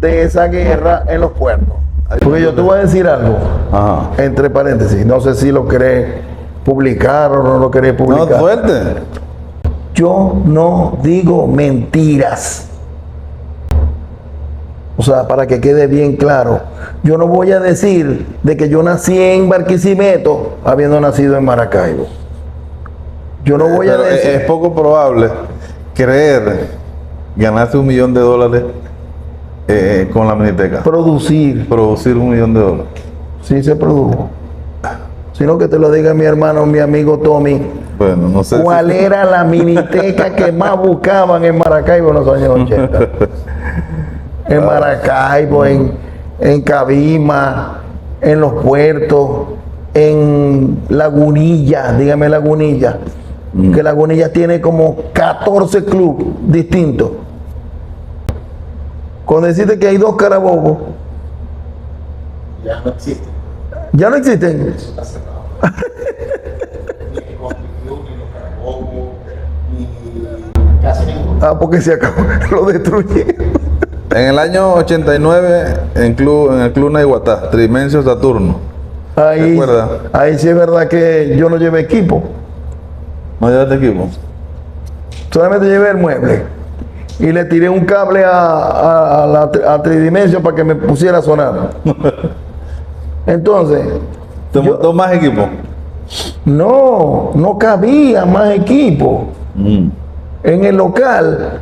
S1: de esa guerra en los puertos. Porque yo te voy a decir algo,
S2: Ajá.
S1: entre paréntesis, no sé si lo querés publicar o no lo querés
S2: No,
S1: publicar.
S2: suerte.
S1: Yo no digo mentiras. O sea, para que quede bien claro, yo no voy a decir de que yo nací en Barquisimeto habiendo nacido en Maracaibo. Yo no voy a
S2: Pero
S1: decir...
S2: es poco probable creer ganarse $1 millón con la miniteca.
S1: producir.
S2: Producir $1 millón.
S1: Sí se produjo. Sino que te lo diga mi hermano, mi amigo Tommy.
S2: Bueno, no sé.
S1: ¿Cuál era la miniteca que más buscaban en Maracaibo en los años 80? En Maracaibo, en Cabima, en los puertos, en Lagunilla, dígame Lagunilla, que Lagunilla tiene como 14 clubes distintos. Cuando deciste que hay 2 Carabobos,
S3: Ya no existe.
S1: ¿ya no existen?
S3: Está cerrado. Ni que construyó, ni los carabobos, ni casi ninguno.
S1: Ah, porque se acabó, lo destruyeron.
S2: En el año 89, en el Club Naiguatá, Trimencio Saturno.
S1: Ahí,
S2: Recuerda.
S1: ahí sí es verdad que yo no llevé equipo,
S2: ¿No llevaste equipo?
S1: solamente llevé el mueble y le tiré un cable a Tridimension para que me pusiera a sonar. Entonces,
S2: ¿Te
S1: Yo-
S2: montó más equipo?
S1: no cabía más equipo en el local.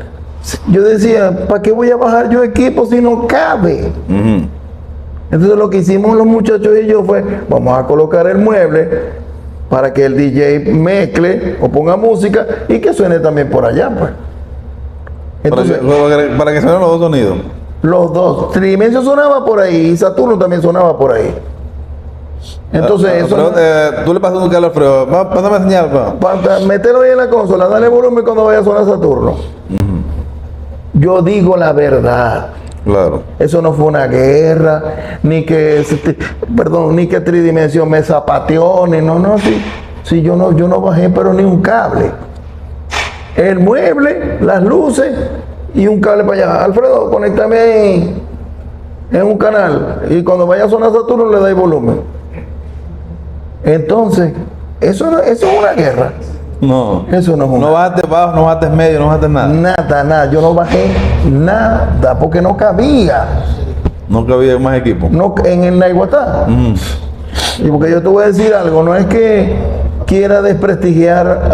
S1: Yo decía, ¿para qué voy a bajar yo equipo si no cabe?
S2: Ujú.
S1: Entonces lo que hicimos los muchachos y yo fue, vamos a colocar el mueble para que el DJ mezcle o ponga música y que suene también por allá, pues. Entonces,
S2: Para que suenen los dos sonidos.
S1: los dos, Tridimension sonaba por ahí y Saturno también sonaba por ahí. Entonces, eso,
S2: Alfredo, tú le pasas un cable a Alfredo. Pásame señal, pa.
S1: para meterlo ahí en la consola, dale volumen cuando vaya a sonar Saturno. Yo digo la verdad.
S2: Claro.
S1: Eso no fue una guerra, ni que, ni que Tridimension me zapateó, no, sí, yo no bajé, pero ni un cable. El mueble, las luces y un cable para allá. Alfredo, conéctame ahí en un canal y cuando vaya a sonar Saturno le dais volumen. Entonces, eso es una guerra.
S2: No.
S1: Eso no es una
S2: No bajaste bajo, no bajaste medio, no bajaste nada.
S1: nada, yo no bajé nada porque no cabía.
S2: No cabía más equipo.
S1: No, en el Naiguatá. Y porque yo te voy a decir algo, no es que quiera desprestigiar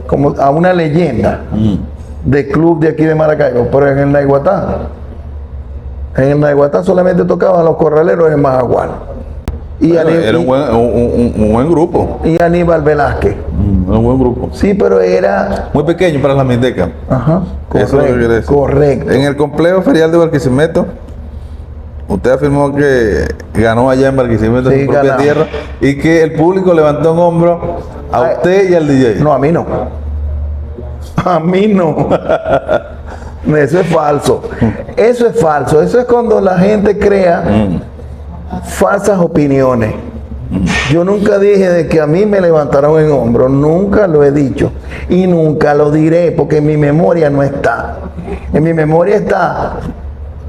S1: como a una leyenda de club de aquí de Maracaibo, pero en el Naiguatá solamente tocaban los corraleros de Majagual
S2: Era un buen grupo.
S1: y Aníbal Velázquez.
S2: Era un buen grupo.
S1: Sí, pero era...
S2: Muy pequeño para la miniteca.
S1: Ajá,
S2: Eso es lo que quiere decir.
S1: correcto.
S2: En el complejo ferial de Barquisimeto, usted afirmó que ganó allá en Barquisimeto,
S1: Sí,
S2: en su propia
S1: ganamos.
S2: tierra, y que el público levantó un hombro a
S1: Ay,
S2: usted y al DJ.
S1: No, a mí no. A mí no. Eso es falso. Eso es falso. Eso es cuando la gente crea falsas opiniones. Yo nunca dije de que a mí me levantaron en hombro. Nunca lo he dicho. Y nunca lo diré porque en mi memoria no está. En mi memoria está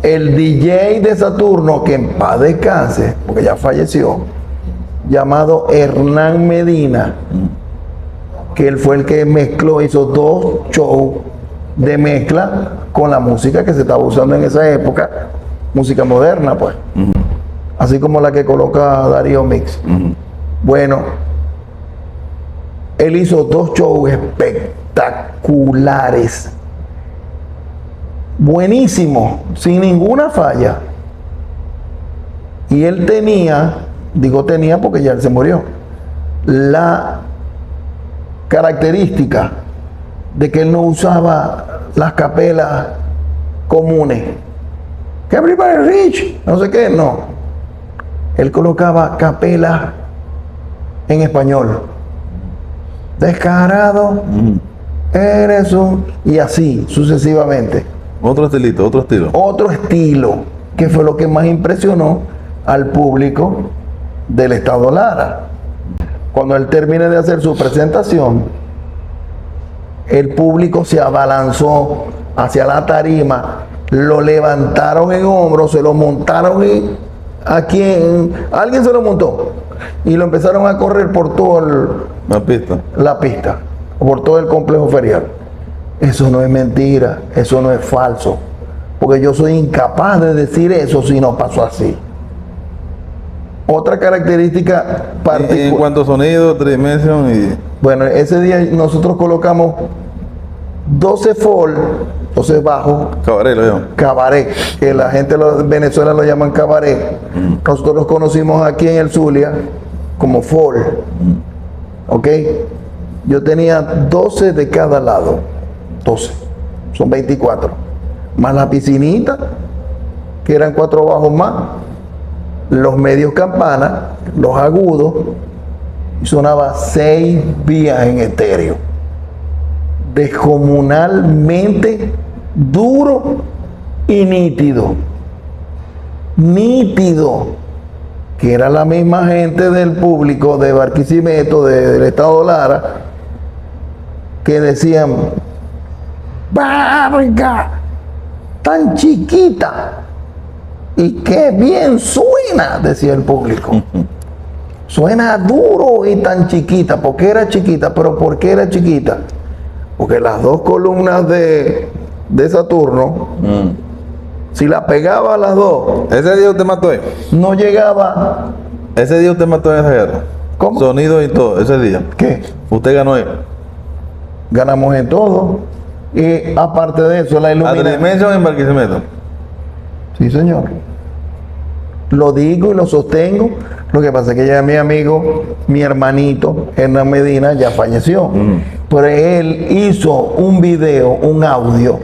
S1: el DJ de Saturno, que en paz descanse, porque ya falleció, llamado Hernán Medina, que él fue el que mezcló, hizo 2 shows de mezcla con la música que se estaba usando en esa época, música moderna, pues. Así como la que coloca Darío Mix. Bueno, él hizo 2 shows espectaculares, buenísimos, sin ninguna falla. Y él tenía, digo tenía porque ya él se murió, la característica de que él no usaba las capelas comunes. Que everybody rich, no sé qué, no. Él colocaba capelas en español. Descarado, eres un... Y así, sucesivamente.
S2: Otro estilito, otro estilo.
S1: Otro estilo, que fue lo que más impresionó al público del Estado Lara. Cuando él termine de hacer su presentación, el público se abalanzó hacia la tarima, lo levantaron en hombros, se lo montaron alguien se lo montó y lo empezaron a correr por toda la pista, por todo el complejo ferial. Eso no es mentira, eso no es falso, porque yo soy incapaz de decir eso si no pasó así. Otra característica particular.
S2: En cuanto a sonido, Tridimension y...
S1: Bueno, ese día nosotros colocamos 12 folk, 12 bajos,
S2: Cabaret, lo llaman.
S1: cabaret, que la gente de Venezuela lo llaman cabaret. Nosotros los conocimos aquí en el Zulia como folk. ¿Ok? Yo tenía 12 de cada lado. 12. Son 24. Más la piscinita, que eran 4 bajos más. Los medios campanas, los agudos, y sonaba 6 vías en estéreo. Descomunalmente duro y nítido. Nítido. Que era la misma gente del público de Barquisimeto, del Estado Lara, que decían, ¡Varga! Tan chiquita. Y qué bien suena, decía el público. Suena duro y tan chiquita. ¿Por qué era chiquita? ¿Pero por qué era chiquita? Porque las 2 columnas de Saturno, si la pegaba a las 2,
S2: Ese día usted mató ahí.
S1: no llegaba.
S2: Ese día usted mató en esa guerra.
S1: ¿Cómo?
S2: Sonido y todo, ese día.
S1: ¿Qué?
S2: Usted ganó ahí.
S1: Ganamos en todo. Y aparte de eso, la
S2: A
S1: iluminación.
S2: Tridimension en Barquisimeto.
S1: Sí, señor. Lo digo y lo sostengo. Lo que pasa es que ya mi amigo, mi hermanito, Hernán Medina, ya falleció. Pero él hizo un video, un audio,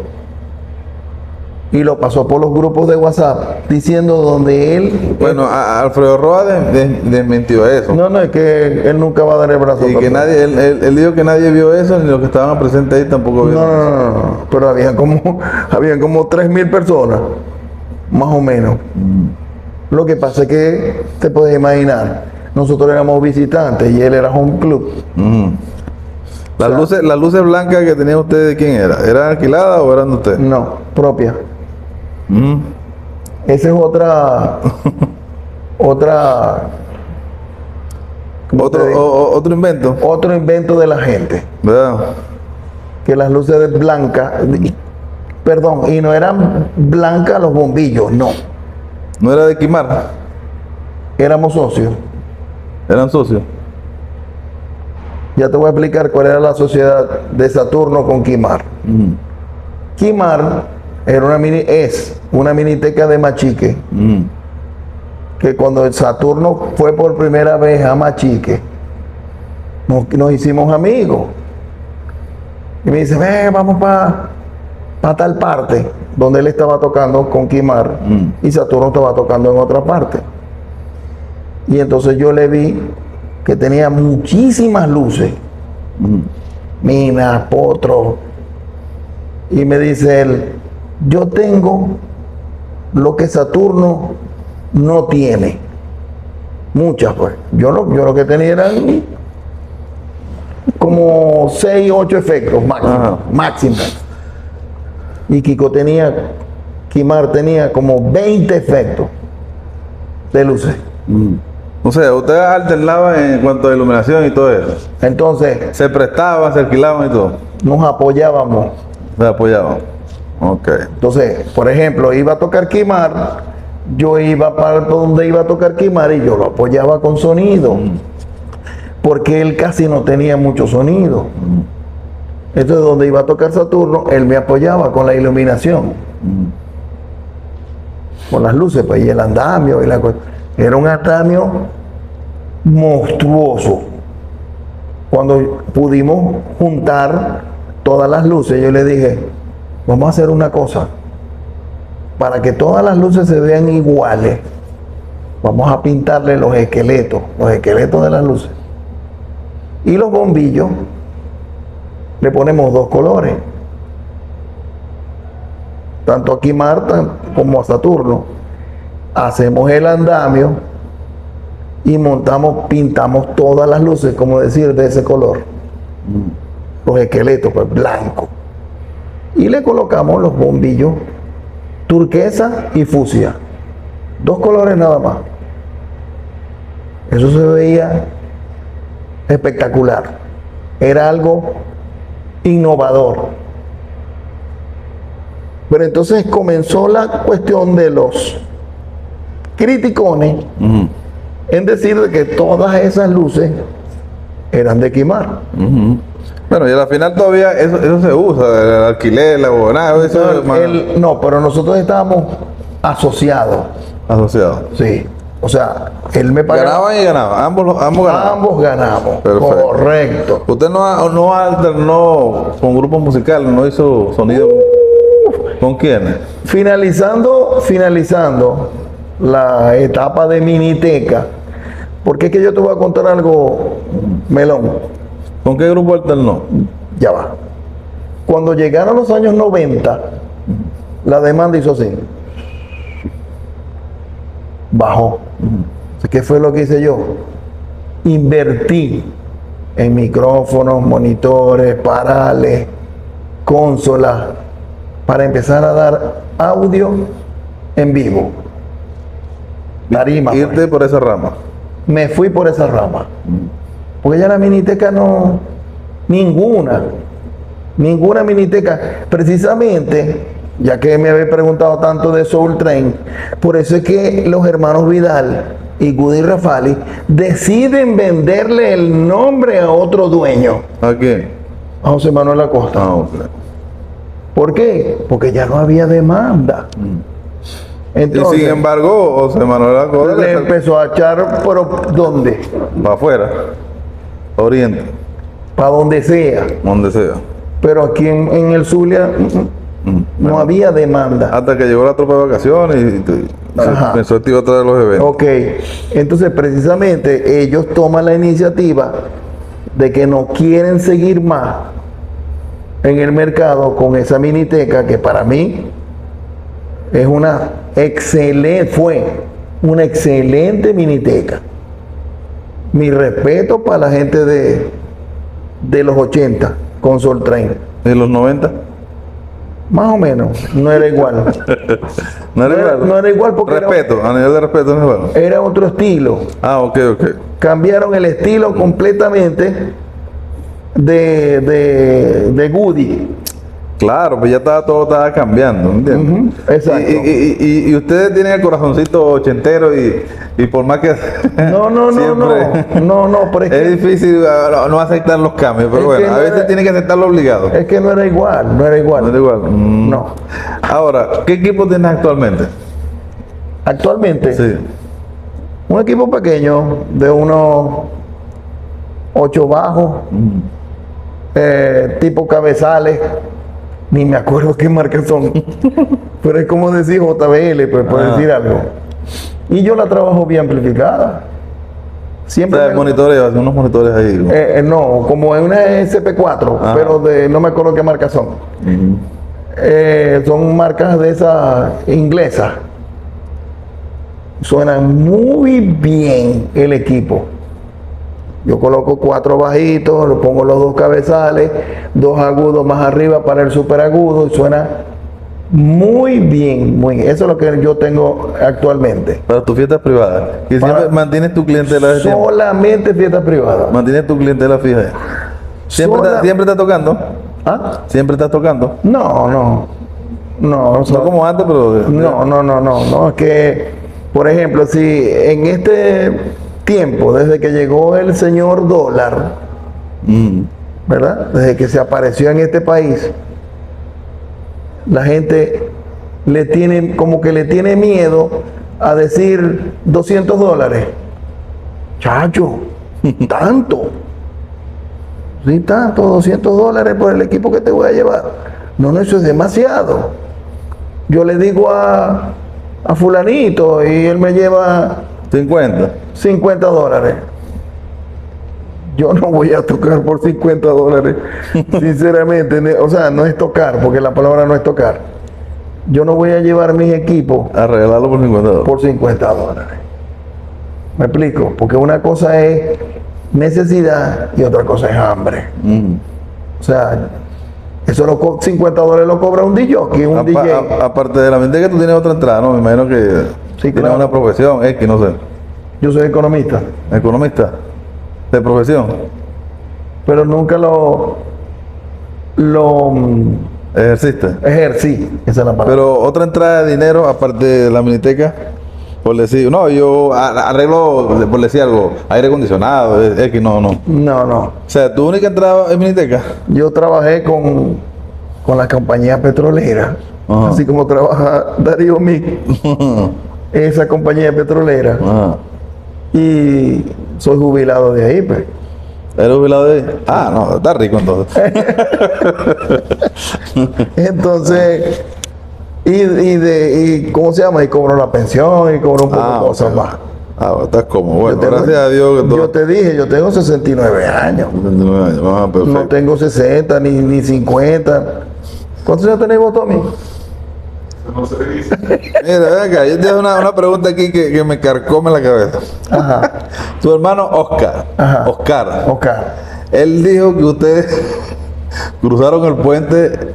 S1: y lo pasó por los grupos de WhatsApp, diciendo donde él...
S2: Bueno, Alfredo Roa desmintió eso.
S1: No, es que él nunca va a dar el brazo.
S2: Y
S1: a
S2: que
S1: torcer.
S2: nadie, él dijo que nadie vio eso, ni los que estaban presentes ahí tampoco vieron.
S1: No. Pero habían como 3.000 personas, más o menos. Lo que pasa es que te puedes imaginar, nosotros éramos visitantes y él era home club.
S2: Ujú. Las luces blancas que tenían ustedes, ¿de quién era? ¿Eran alquiladas o eran de ustedes?
S1: No, propia.
S2: Ujú.
S1: Esa es otra, ¿cómo te digo?
S2: Otro invento,
S1: Otro invento de la gente,
S2: ¿verdad?
S1: que las luces de blancas, perdón, y no eran blancas los bombillos, no,
S2: No era de quemar,
S1: éramos socios.
S2: eran socios.
S1: Ya te voy a explicar cuál era la sociedad de Saturno con Quimar.
S2: Ujú.
S1: Quimar es una miniteca de Machique,
S2: Ujú.
S1: que cuando el Saturno fue por primera vez a Machique, nos hicimos amigos. Y me dice, vamos para tal parte, donde él estaba tocando con Quimar, y Saturno estaba tocando en otra parte. Y entonces yo le vi que tenía muchísimas luces, minas, potros, y me dice él, yo tengo lo que Saturno no tiene. Muchas, pues. Yo lo que tenía eran como 6, 8 efectos
S2: Ajá.
S1: máximo. Y Quimar tenía como 20 efectos de luces.
S2: O sea, ustedes alternaban en cuanto a iluminación y todo eso.
S1: Entonces,
S2: Se prestaban, se alquilaban y todo.
S1: nos apoyábamos.
S2: Se apoyaban. Ok.
S1: Entonces, por ejemplo, iba a tocar Quimar, yo iba para donde iba a tocar Quimar y yo lo apoyaba con sonido, porque él casi no tenía mucho sonido. Entonces, donde iba a tocar Saturno, él me apoyaba con la iluminación, con las luces, pues, y el andamio y la cosa. Era un andamio monstruoso. Cuando pudimos juntar todas las luces, yo le dije, vamos a hacer una cosa, para que todas las luces se vean iguales, vamos a pintarle los esqueletos de las luces. Y los bombillos, le ponemos 2 colores, tanto a Quimar como a Saturno. Hacemos el andamio y pintamos todas las luces, como decir, de ese color. Los esqueletos, pues blanco. Y le colocamos los bombillos turquesa y fucsia. 2 colores nada más. Eso se veía espectacular. Era algo innovador. Pero entonces comenzó la cuestión de los criticones en decir de que todas esas luces eran de quemar.
S2: Bueno, y al final todavía eso se usa, el alquiler, la abonada, eso es más
S1: No, pero nosotros estábamos asociados.
S2: asociado.
S1: Sí. O sea, él me pagaba.
S2: Ganaban y ganaban, ambos ganaban.
S1: Ambos ganamos.
S2: Perfecto.
S1: Correcto.
S2: Usted no alternó con grupos musicales, no hizo sonido. ¿Con quiénes?
S1: Finalizando la etapa de Miniteca, porque es que yo te voy a contar algo, Melón.
S2: ¿Con qué grupo alternó?
S1: Ya va. Cuando llegaron los años 90, la demanda hizo así. Bajó. ¿Qué fue lo que hice yo? Invertí en micrófonos, monitores, parales, consolas, para empezar a dar audio en vivo. Tarima.
S2: Irte por esa rama.
S1: Me fui por esa rama. Porque ya la Miniteca no, ninguna Miniteca, precisamente, ya que me había preguntado tanto de Soul Train, por eso es que los hermanos Vidal y Gudy Rafali deciden venderle el nombre a otro dueño,
S2: ¿A quién?
S1: a José Manuel Acosta.
S2: Ah, ok.
S1: ¿Por qué? Porque ya no había demanda.
S2: Y
S1: Entonces,
S2: sin embargo, José Manuel Acosta
S1: le empezó a echar, pero ¿dónde?
S2: para afuera, Oriente,
S1: Para donde sea.
S2: donde sea.
S1: Pero aquí en el Zulia no había demanda.
S2: Hasta que llegó la tropa de vacaciones y se
S1: Ajá.
S2: pensó que iba a traer los eventos.
S1: Ok, entonces precisamente ellos toman la iniciativa de que no quieren seguir más en el mercado con esa Miniteca, que para mí es fue una excelente Miniteca. Mi respeto para la gente de los 80 con Soul Train.
S2: ¿En los 90?
S1: Más o menos, no era igual.
S2: No era igual.
S1: No era igual porque
S2: respeto, a nivel de respeto no es igual.
S1: era otro estilo.
S2: Ah, ok.
S1: Cambiaron el estilo completamente de Gudy.
S2: Claro, pues ya todo estaba cambiando, ¿entiendes?
S1: Exacto.
S2: Y ustedes tienen el corazoncito ochentero y por más que
S1: No,
S2: siempre
S1: pero es
S2: es
S1: que,
S2: difícil no aceptar los cambios, pero
S1: Es
S2: bueno,
S1: que
S2: a
S1: no
S2: veces
S1: era-
S2: tienen que aceptarlo obligado.
S1: es que no era igual.
S2: No es igual.
S1: No.
S2: Ahora, ¿qué equipo tienes actualmente?
S1: Actualmente,
S2: Sí.
S1: un equipo pequeño de unos 8 bajos, tipo cabezales, ni me acuerdo qué marcas son, pero es como decir JBL, pues, por
S2: Ah.
S1: decir algo. Y yo la trabajo bien amplificada.
S2: O
S1: Siempre
S2: sea,
S1: me-
S2: monitores, unos monitores ahí. ¿No?
S1: no, como en una SP4,
S2: Ah.
S1: pero no me acuerdo qué marcas son. Son marcas de esas inglesas. Suenan muy bien el equipo. Yo coloco 4 bajitos, le pongo los 2 cabezales, 2 agudos más arriba para el super agudo y suena muy bien, muy bien. Eso es lo que yo tengo actualmente.
S2: Para tus fiestas privadas. Y
S1: Para-
S2: siempre mantienes tu clientela de tiempo.
S1: Solamente fiesta privada.
S2: Mantienes tu clientela fija. Siempre está tocando.
S1: ¿Ah?
S2: Siempre estás tocando.
S1: No,
S2: No como antes, pero.
S1: No, es que, por ejemplo, si en este tiempo, desde que llegó el señor dólar, ¿verdad? Desde que se apareció en este país, la gente le tiene miedo a decir $200. Chacho, tanto. Sí, tanto, $200 por el equipo que te voy a llevar. No, eso es demasiado. Yo le digo a fulanito y él me lleva
S2: 50.
S1: $50. Yo no voy a tocar por $50, sinceramente. O sea, no es tocar, porque la palabra no es tocar. Yo no voy a llevar mis equipos
S2: A regalarlo por $50.
S1: por $50. ¿Me explico? Porque una cosa es necesidad y otra cosa es hambre. O sea, eso $50 lo cobra un DJ, un DJ.
S2: Aparte de la mente que tú tienes otra entrada, ¿no? Me imagino que
S1: Sí,
S2: tienes
S1: claro.
S2: una profesión, X, no sé.
S1: Yo soy economista,
S2: Economista de profesión.
S1: pero nunca lo
S2: Ejerciste.
S1: ejercí. Esa es la palabra.
S2: Pero otra entrada de dinero, aparte de la miniteca, por decir, no, yo arreglo, por decir algo, aire acondicionado, X, no. O
S1: No.
S2: sea, tu única entrada es miniteca.
S1: Yo trabajé con la compañía petrolera,
S2: Ajá.
S1: así como trabaja Darío Mick, esa compañía petrolera,
S2: Ajá.
S1: y soy jubilado de ahí, pues.
S2: ¿Eres jubilado de ahí? Ah, no, está rico entonces.
S1: Entonces, y ¿cómo se llama? Y cobro la pensión y cobro un poco de cosas
S2: ok.
S1: más.
S2: Estás como, bueno,
S1: Yo tengo-
S2: gracias a Dios que todo.
S1: Yo te dije, yo tengo 69 años.
S2: 79 años. Ah, perfecto.
S1: No tengo 60 ni 50. ¿Cuántos años tenés vos, Tommy?
S3: Eso no se dice.
S2: Mira, ven acá, yo te hago una pregunta aquí que me carcome la cabeza.
S1: Ajá.
S2: Tu hermano Oscar,
S1: Ajá.
S2: Oscar, él dijo que ustedes cruzaron el puente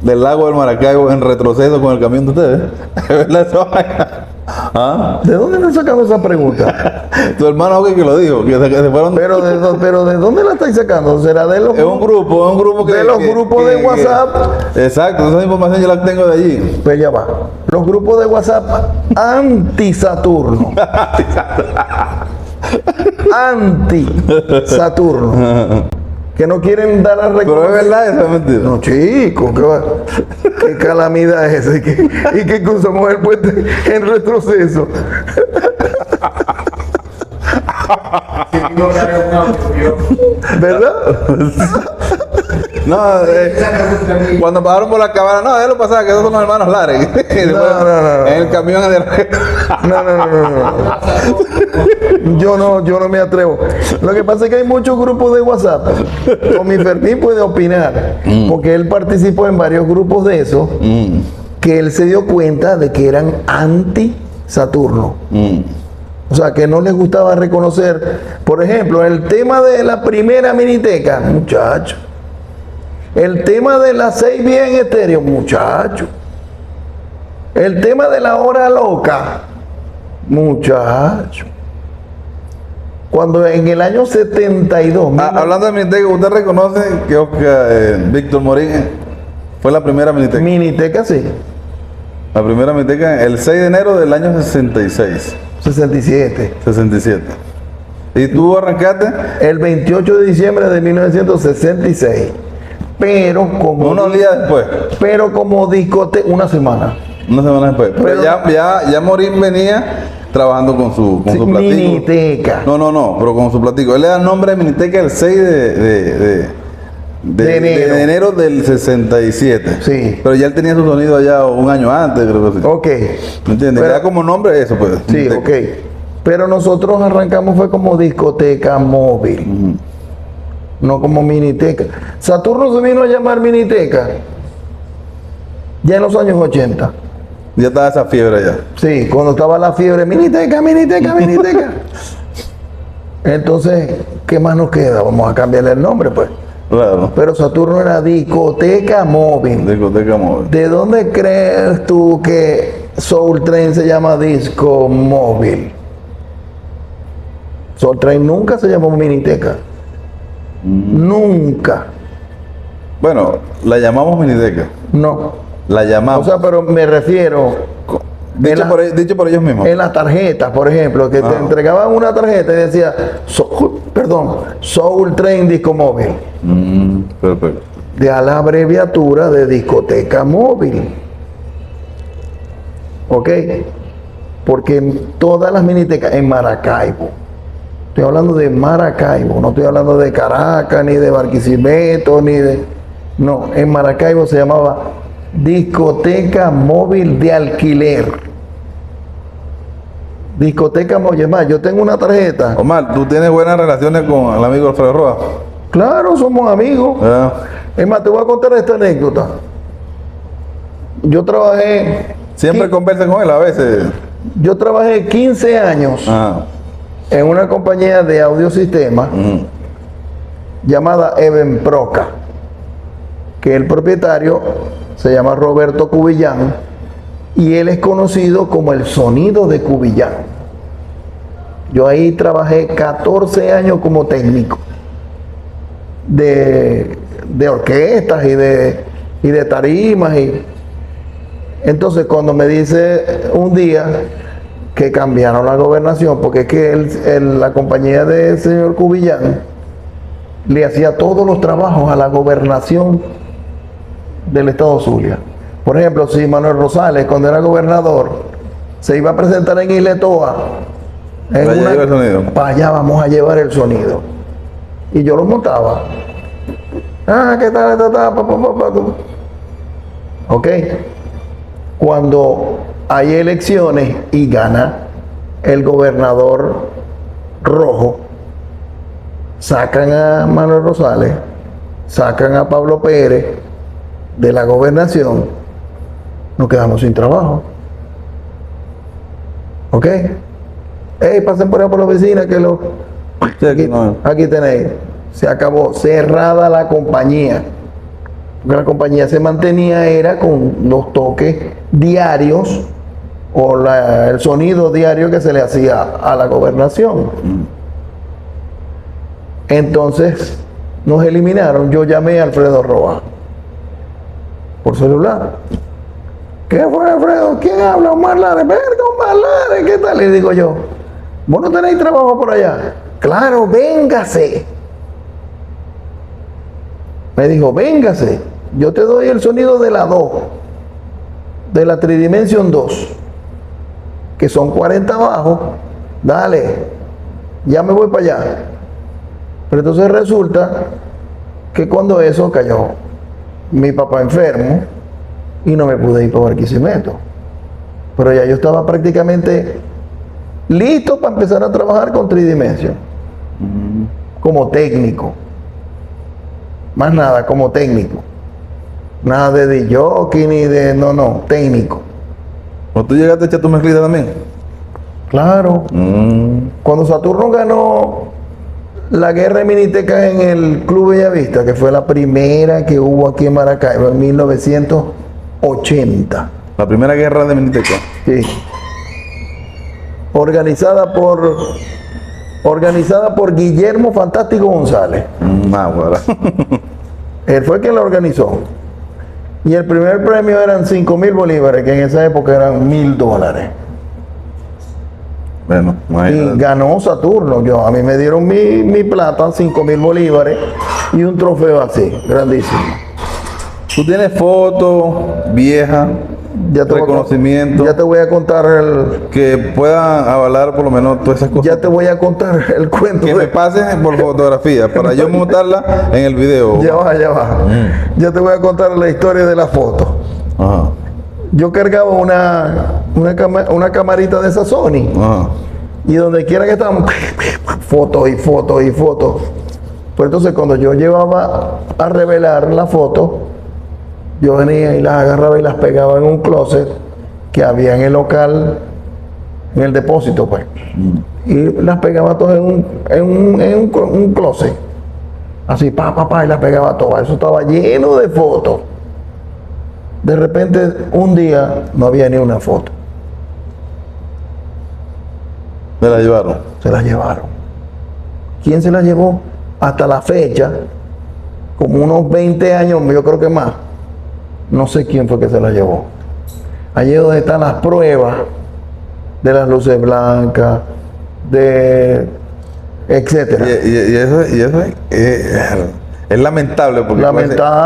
S2: del lago del Maracaibo en retroceso con el camión de ustedes. ¿Es verdad esa vaina? ¿Ah?
S1: ¿De dónde están sacando esa pregunta?
S2: Tu hermano Oscar que lo dijo, que se fueron.
S1: Pero ¿de dónde la estáis sacando? ¿Será de los
S2: Es un grupo que.
S1: De los grupos de WhatsApp.
S2: Exacto, esa información yo la tengo de allí.
S1: Pues ya va. Los grupos de WhatsApp anti-Saturno. Anti-Saturno. Que no quieren dar a
S2: Pero es
S1: reconocer.
S2: verdad, esa es mentira.
S1: No, chico, qué calamidad es esa. Y que cruzamos el puente en retroceso.
S3: Si no sale un audio,
S1: ¿Verdad?
S2: No, cuando pasaron por la cabana, no, déjalo pasar, que esos son los hermanos Lares. Y después,
S1: no.
S2: En el camión de
S1: No. Yo no me atrevo. Lo que pasa es que hay muchos grupos de WhatsApp. Tommy Fermín puede opinar, porque él participó en varios grupos de esos, que él se dio cuenta de que eran anti-Saturno. O sea, que no les gustaba reconocer, por ejemplo, el tema de la primera miniteca, muchacho. El tema de las 6 vías en estéreo, muchacho. El tema de la hora loca, muchacho. Cuando en el año 72,
S2: hablando de Miniteca, ¿usted reconoce que Oscar Víctor Morín fue la primera Miniteca?
S1: miniteca sí,
S2: La primera Miniteca el 6 de enero del año 66,
S1: 67.
S2: 67. ¿Y tú arrancaste?
S1: El 28 de diciembre de 1966. Pero como
S2: Unos días después,
S1: pero como discoteca, una semana.
S2: una semana después. Pero
S1: Pero-
S2: ya Morín venía trabajando con su
S1: Sí,
S2: platico.
S1: miniteca.
S2: No, pero con su platico. Él le da el nombre de Miniteca el 6
S1: De enero.
S2: de enero del 67.
S1: Sí.
S2: Pero ya él tenía su sonido allá un año antes, creo que sí.
S1: Ok.
S2: ¿Me entiendes? Le
S1: Pero-
S2: da como nombre eso, pues.
S1: Sí,
S2: Miniteca.
S1: ok. Pero nosotros arrancamos fue como discoteca móvil. No como miniteca. Saturno se vino a llamar miniteca ya en los años 80.
S2: Ya estaba esa fiebre allá.
S1: Sí, cuando estaba la fiebre, miniteca. Entonces, ¿qué más nos queda? Vamos a cambiarle el nombre, pues.
S2: Claro.
S1: Pero Saturno era discoteca móvil.
S2: Discoteca móvil.
S1: ¿De dónde crees tú que Soul Train se llama disco móvil? Soul Train nunca se llamó miniteca. Nunca.
S2: Bueno, la llamamos Miniteca.
S1: No.
S2: La
S1: O
S2: llamamos.
S1: sea, pero me refiero
S2: Dicho por ellos mismos.
S1: en las tarjetas, por ejemplo, que te entregaban una tarjeta y decía, Soul Train disco móvil.
S2: Perfecto.
S1: De a la abreviatura de discoteca móvil. ¿Ok? Porque en todas las minitecas, en Maracaibo, estoy hablando de Maracaibo, no estoy hablando de Caracas, ni de Barquisimeto, ni de... No, en Maracaibo se llamaba discoteca móvil de alquiler. Discoteca móvil. Es más, yo tengo una tarjeta.
S2: Omar, ¿tú tienes buenas relaciones con el amigo Alfredo Roa?
S1: Claro, somos amigos.
S2: ¿Verdad?
S1: Es más, te voy a contar esta anécdota. Yo trabajé...
S2: Siempre conversan con él a veces.
S1: Yo trabajé 15 años
S2: Ah,
S1: en una compañía de audiosistemas llamada Evenproca, que el propietario se llama Roberto Cubillán y él es conocido como el sonido de Cubillán. Yo ahí trabajé 14 años como técnico de orquestas y de tarimas. Entonces cuando me dice un día que cambiaron la gobernación, porque es que la compañía del señor Cubillán le hacía todos los trabajos a la gobernación del estado Zulia. Por ejemplo, si Manuel Rosales, cuando era gobernador, se iba a presentar en Iletoa, para allá vamos a llevar el sonido. Y yo lo montaba. ¿Qué tal? Ok. Cuando hay elecciones y gana el gobernador rojo, sacan a Manuel Rosales, sacan a Pablo Pérez de la gobernación, nos quedamos sin trabajo. ¿Ok? Pasen por ahí por la oficina que aquí tenéis. Se acabó, cerrada la compañía. Porque la compañía se mantenía era con los toques diarios o el sonido diario que se le hacía a la gobernación. Entonces nos eliminaron. Yo llamé a Alfredo Roa por celular. ¿Qué fue, Alfredo? ¿Quién habla? Omar Lares. Verga, Omar Lares, ¿qué tal? Le digo yo, ¿vos no tenéis trabajo por allá? Claro, véngase. Me dijo, véngase, yo te doy el sonido de la 2, de la Tridimension 2, que son 40 bajos. Dale, ya me voy para allá. Pero entonces resulta que cuando eso cayó mi papá enfermo y no me pude ir para Barquisimeto. Pero ya yo estaba prácticamente listo para empezar a trabajar con Tridimension como técnico. Más nada, como técnico. Nada de jockey ni de... No, técnico.
S2: ¿O tú llegaste a echar tu mezclita también?
S1: Claro. Cuando Saturno ganó la guerra de Minitecas en el Club Bellavista, que fue la primera que hubo aquí en Maracaibo en 1980.
S2: La primera guerra de Miniteca.
S1: Sí. Organizada por Guillermo Fantástico González.
S2: Bueno.
S1: Él fue quien la organizó. Y el primer premio eran 5,000 bolívares, que en esa época eran $1,000.
S2: Bueno,
S1: Y ganó Saturno. A mí me dieron mi plata, 5,000 bolívares y un trofeo así, grandísimo.
S2: Tú tienes fotos viejas, reconocimiento,
S1: ya te voy a contar
S2: que puedan avalar por lo menos todas esas cosas.
S1: Ya te voy a contar el cuento.
S2: Que me pasen por fotografía para yo montarla en el video.
S1: Ya va. Ya te voy a contar la historia de la foto.
S2: Ajá.
S1: Yo cargaba una camarita de esa Sony.
S2: Ajá.
S1: Y donde quiera que estábamos, fotos y fotos y fotos. Pues entonces cuando yo llevaba a revelar la foto, yo venía y las agarraba y las pegaba en un closet que había en el local, en el depósito, pues. Y las pegaba todas en un closet. Así, y las pegaba todas. Eso estaba lleno de fotos. De repente, un día, no había ni una foto.
S2: ¿Me la llevaron?
S1: Se la llevaron. ¿Quién se la llevó? Hasta la fecha, como unos 20 años, yo creo que más. No sé quién fue que se la llevó. Allí es donde están las pruebas de las luces blancas, etcétera.
S2: Y eso es lamentable porque,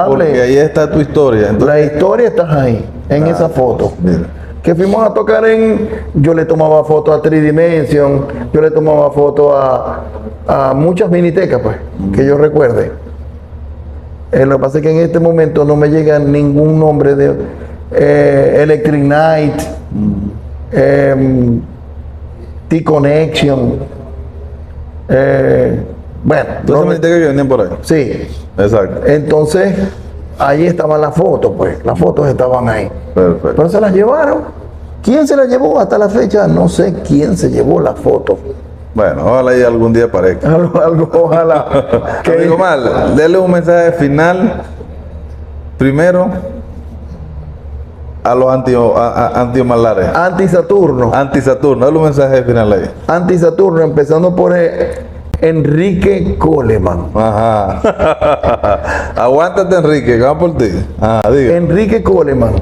S2: porque ahí está tu historia. Entonces,
S1: la historia está ahí, en esa foto.
S2: Mira.
S1: Que fuimos a tocar yo le tomaba fotos a Tridimension, yo le tomaba fotos a muchas minitecas, pues, que yo recuerde. Lo que pasa es que en este momento no me llega ningún nombre de Electric Night, T-Connection. Bueno,
S2: entonces minitecas que venían por ahí.
S1: Sí.
S2: Exacto.
S1: Entonces, ahí estaban las fotos, pues. Las fotos estaban ahí.
S2: Perfecto.
S1: Pero se las llevaron. ¿Quién se las llevó hasta la fecha? No sé quién se llevó la foto.
S2: Bueno, ojalá y algún día aparezca.
S1: Ojalá.
S2: Amigo Mal, dele un mensaje final. Primero, a los antiomalares.
S1: Anti-Saturno.
S2: Anti-Saturno. Dale un mensaje final ahí.
S1: Anti-Saturno, empezando por Enrique Coleman.
S2: Ajá. Aguántate, Enrique, que vamos por ti. Ajá, diga.
S1: Enrique Coleman.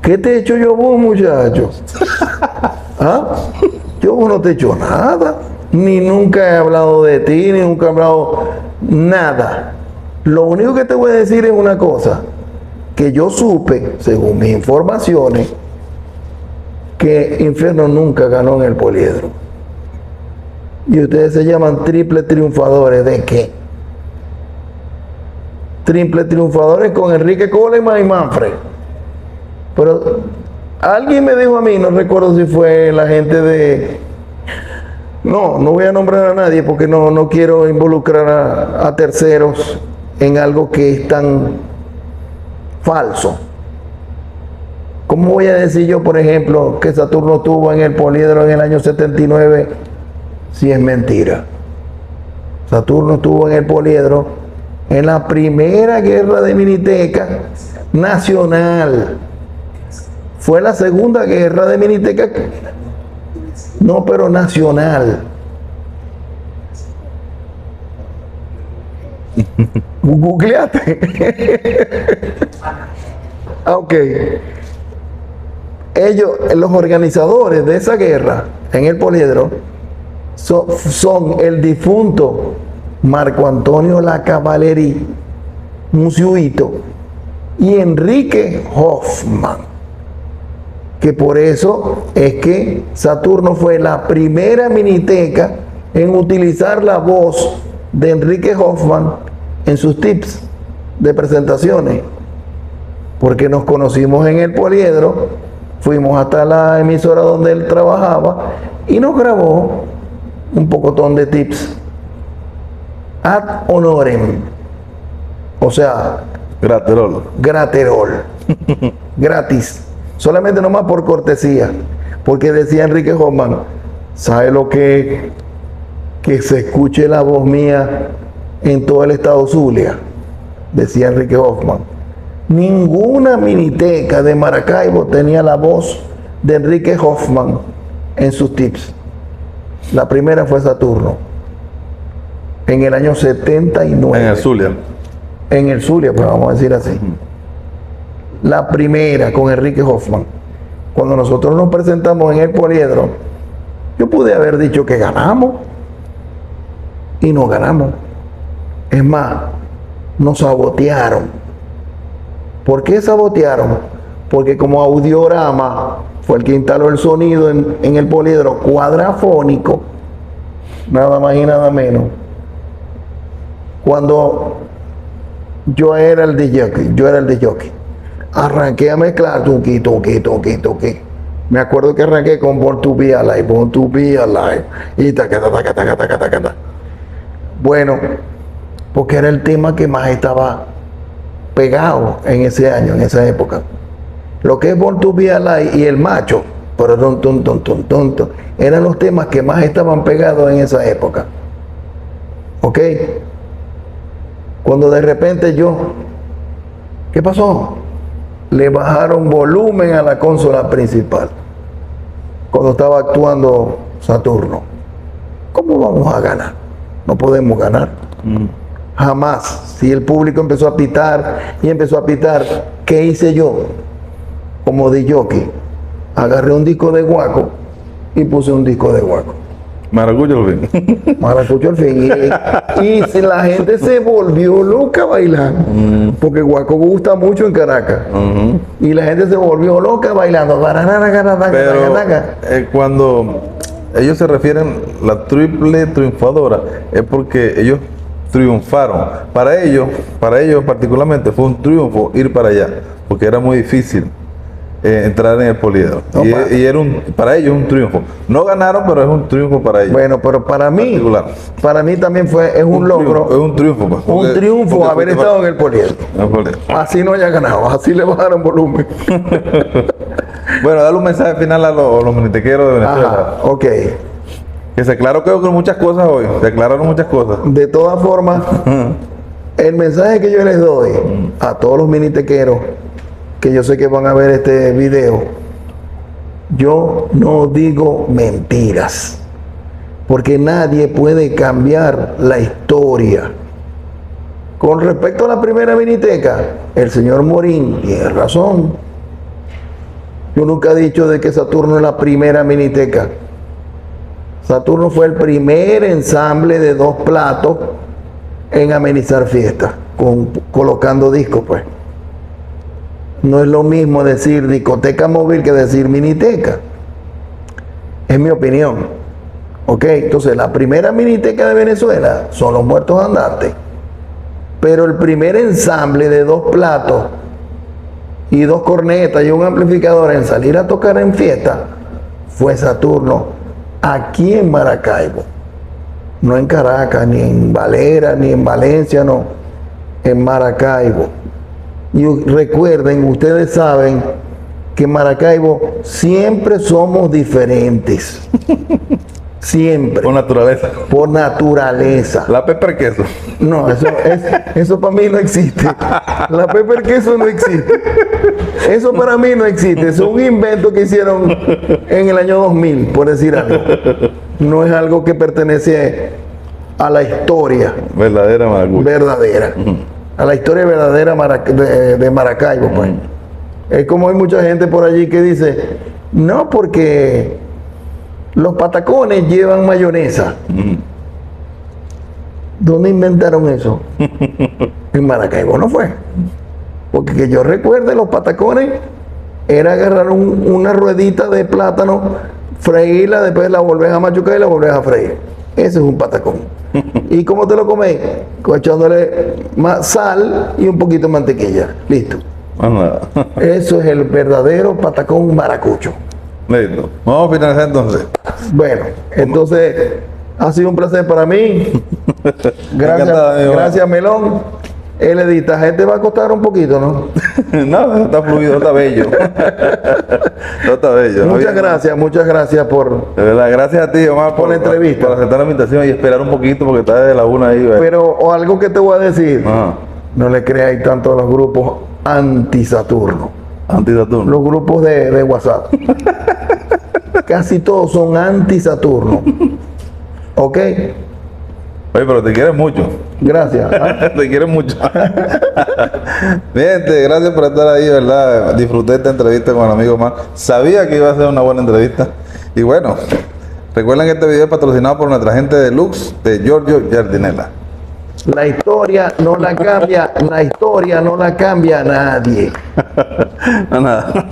S1: ¿Qué te he hecho yo vos, muchacho? ¿Ah? Yo vos no te he hecho nada. Ni nunca he hablado de ti, ni nunca he hablado nada. Lo único que te voy a decir es una cosa. Que yo supe, según mis informaciones, que Infierno nunca ganó en el Poliedro. Y ustedes se llaman triple triunfadores. ¿De qué? Triple triunfadores con Enrique Coleman y Manfred. Pero alguien me dijo a mí, no recuerdo si fue la gente de... No voy a nombrar a nadie porque no quiero involucrar a terceros en algo que es tan falso. ¿Cómo voy a decir yo, por ejemplo, que Saturno estuvo en el Poliedro en el año 79 si es mentira? Saturno estuvo en el Poliedro en la primera guerra de Miniteca nacional. Fue la segunda guerra de Miniteca, no, pero nacional. Googleate. Ok. Ellos, los organizadores de esa guerra en el Poliedro, son el difunto Marco Antonio Lacavallerie Musiuito y Enrique Hoffman. Que por eso es que Saturno fue la primera miniteca en utilizar la voz de Enrique Hoffman en sus tips de presentaciones. Porque nos conocimos en el Poliedro, fuimos hasta la emisora donde él trabajaba y nos grabó un pocotón de tips ad honorem. O sea, graterol. Gratis. Solamente nomás por cortesía. Porque decía Enrique Hoffman, ¿sabe lo que se escuche la voz mía en todo el estado Zulia? Decía Enrique Hoffman. Ninguna miniteca de Maracaibo tenía la voz de Enrique Hoffman en sus tips. La primera fue Saturno, en el año 79.
S2: En el Zulia.
S1: En el Zulia, pues vamos a decir así. La primera con Enrique Hoffman. Cuando nosotros nos presentamos en el Poliedro, yo pude haber dicho que ganamos y no ganamos. Es más, nos sabotearon. ¿Por qué sabotearon? Porque como Audiorama fue el que instaló el sonido en el Poliedro cuadrafónico, nada más y nada menos. Cuando yo era el de jockey, arranqué a mezclar tuqui. Me acuerdo que arranqué con Born to Be Alive, y taca. Bueno, porque era el tema que más estaba pegado en ese año, en esa época. Lo que es Born to Be Alive y El Macho, pero eran los temas que más estaban pegados en esa época. ¿Ok? Cuando de repente ¿qué pasó? Le bajaron volumen a la consola principal cuando estaba actuando Saturno. ¿Cómo vamos a ganar? No podemos ganar. Jamás. Si el público empezó a pitar, ¿qué hice yo? Como de jockey, agarré un disco de guaco y puse un disco de guaco.
S2: Maracucho al fin.
S1: Maracucho al fin. Y si la gente se volvió loca bailando, porque guaco gusta mucho en Caracas. Y la gente se volvió loca bailando.
S2: Pero cuando ellos se refieren la triple triunfadora, es porque ellos triunfaron. Para ellos particularmente fue un triunfo ir para allá, porque era muy difícil entrar en el Poliedro.
S1: No,
S2: y era para ellos un triunfo. No ganaron, pero es un triunfo para ellos.
S1: Bueno, pero para mí también es un logro.
S2: Es un triunfo. Pues,
S1: un triunfo haber estado en el Poliedro. Así no haya ganado, así le bajaron volumen.
S2: Bueno, dale un mensaje final a los minitequeros de Venezuela.
S1: Ajá, ok.
S2: Que se aclaró creo que muchas cosas hoy. Se aclararon muchas cosas.
S1: De todas formas, el mensaje que yo les doy a todos los minitequeros que yo sé que van a ver este video, yo no digo mentiras, porque nadie puede cambiar la historia. Con respecto a la primera miniteca, el señor Morín tiene razón. Yo nunca he dicho de que Saturno es la primera miniteca. Saturno fue el primer ensamble de 2 platos en amenizar fiestas, colocando discos, pues. No es lo mismo decir discoteca móvil que decir miniteca. Es mi opinión. Ok, entonces la primera miniteca de Venezuela son los Muertos Andantes. Pero el primer ensamble de 2 platos y 2 cornetas y un amplificador en salir a tocar en fiesta fue Saturno, aquí en Maracaibo. No en Caracas, ni en Valera, ni en Valencia, no. En Maracaibo. Y recuerden, ustedes saben que en Maracaibo siempre somos diferentes. Siempre.
S2: Por naturaleza.
S1: Por naturaleza.
S2: La pepper queso.
S1: No, eso para mí no existe. La pepper queso no existe. Eso para mí no existe. Es un invento que hicieron en el año 2000, por decir algo. No es algo que pertenece a la historia
S2: Verdadera maracuya.
S1: verdadera. A la historia verdadera de Maracaibo, pues. Es como hay mucha gente por allí que dice, no, porque los patacones llevan mayonesa. ¿Dónde inventaron eso? En Maracaibo no fue. Porque que yo recuerde, los patacones era agarrar una ruedita de plátano, freírla, después la volvés a machucar y la volvés a freír. Ese es un patacón. ¿Y cómo te lo comes? Echándole más sal y un poquito de mantequilla. Listo.
S2: Nada.
S1: Eso es el verdadero patacón maracucho.
S2: Listo. Vamos a finalizar entonces.
S1: Bueno, entonces ha sido un placer para mí.
S2: Encantado, amigo.
S1: Gracias, Melón. El editaje te va a costar un poquito, ¿no?
S2: No, está fluido, está bello. No está bello.
S1: Muchas gracias por...
S2: De verdad, gracias a ti, Omar,
S1: Por la entrevista.
S2: por aceptar la invitación y esperar un poquito porque está desde la 1 ahí. ¿verdad?
S1: Pero o algo que te voy a decir,
S2: Ajá.
S1: no le creáis tanto a los grupos anti-Saturno.
S2: Anti-Saturno.
S1: Los grupos de WhatsApp. Casi todos son anti-Saturno. ¿Ok?
S2: Oye, pero te quieren mucho.
S1: Gracias.
S2: Te quieren mucho. Bien, gracias por estar ahí, ¿verdad? Disfruté esta entrevista con el amigo Omar. Sabía que iba a ser una buena entrevista. Y bueno, recuerden que este video es patrocinado por nuestra gente de Lux, de Giorgio Giardinella.
S1: La historia no la cambia nadie.
S2: No, nada.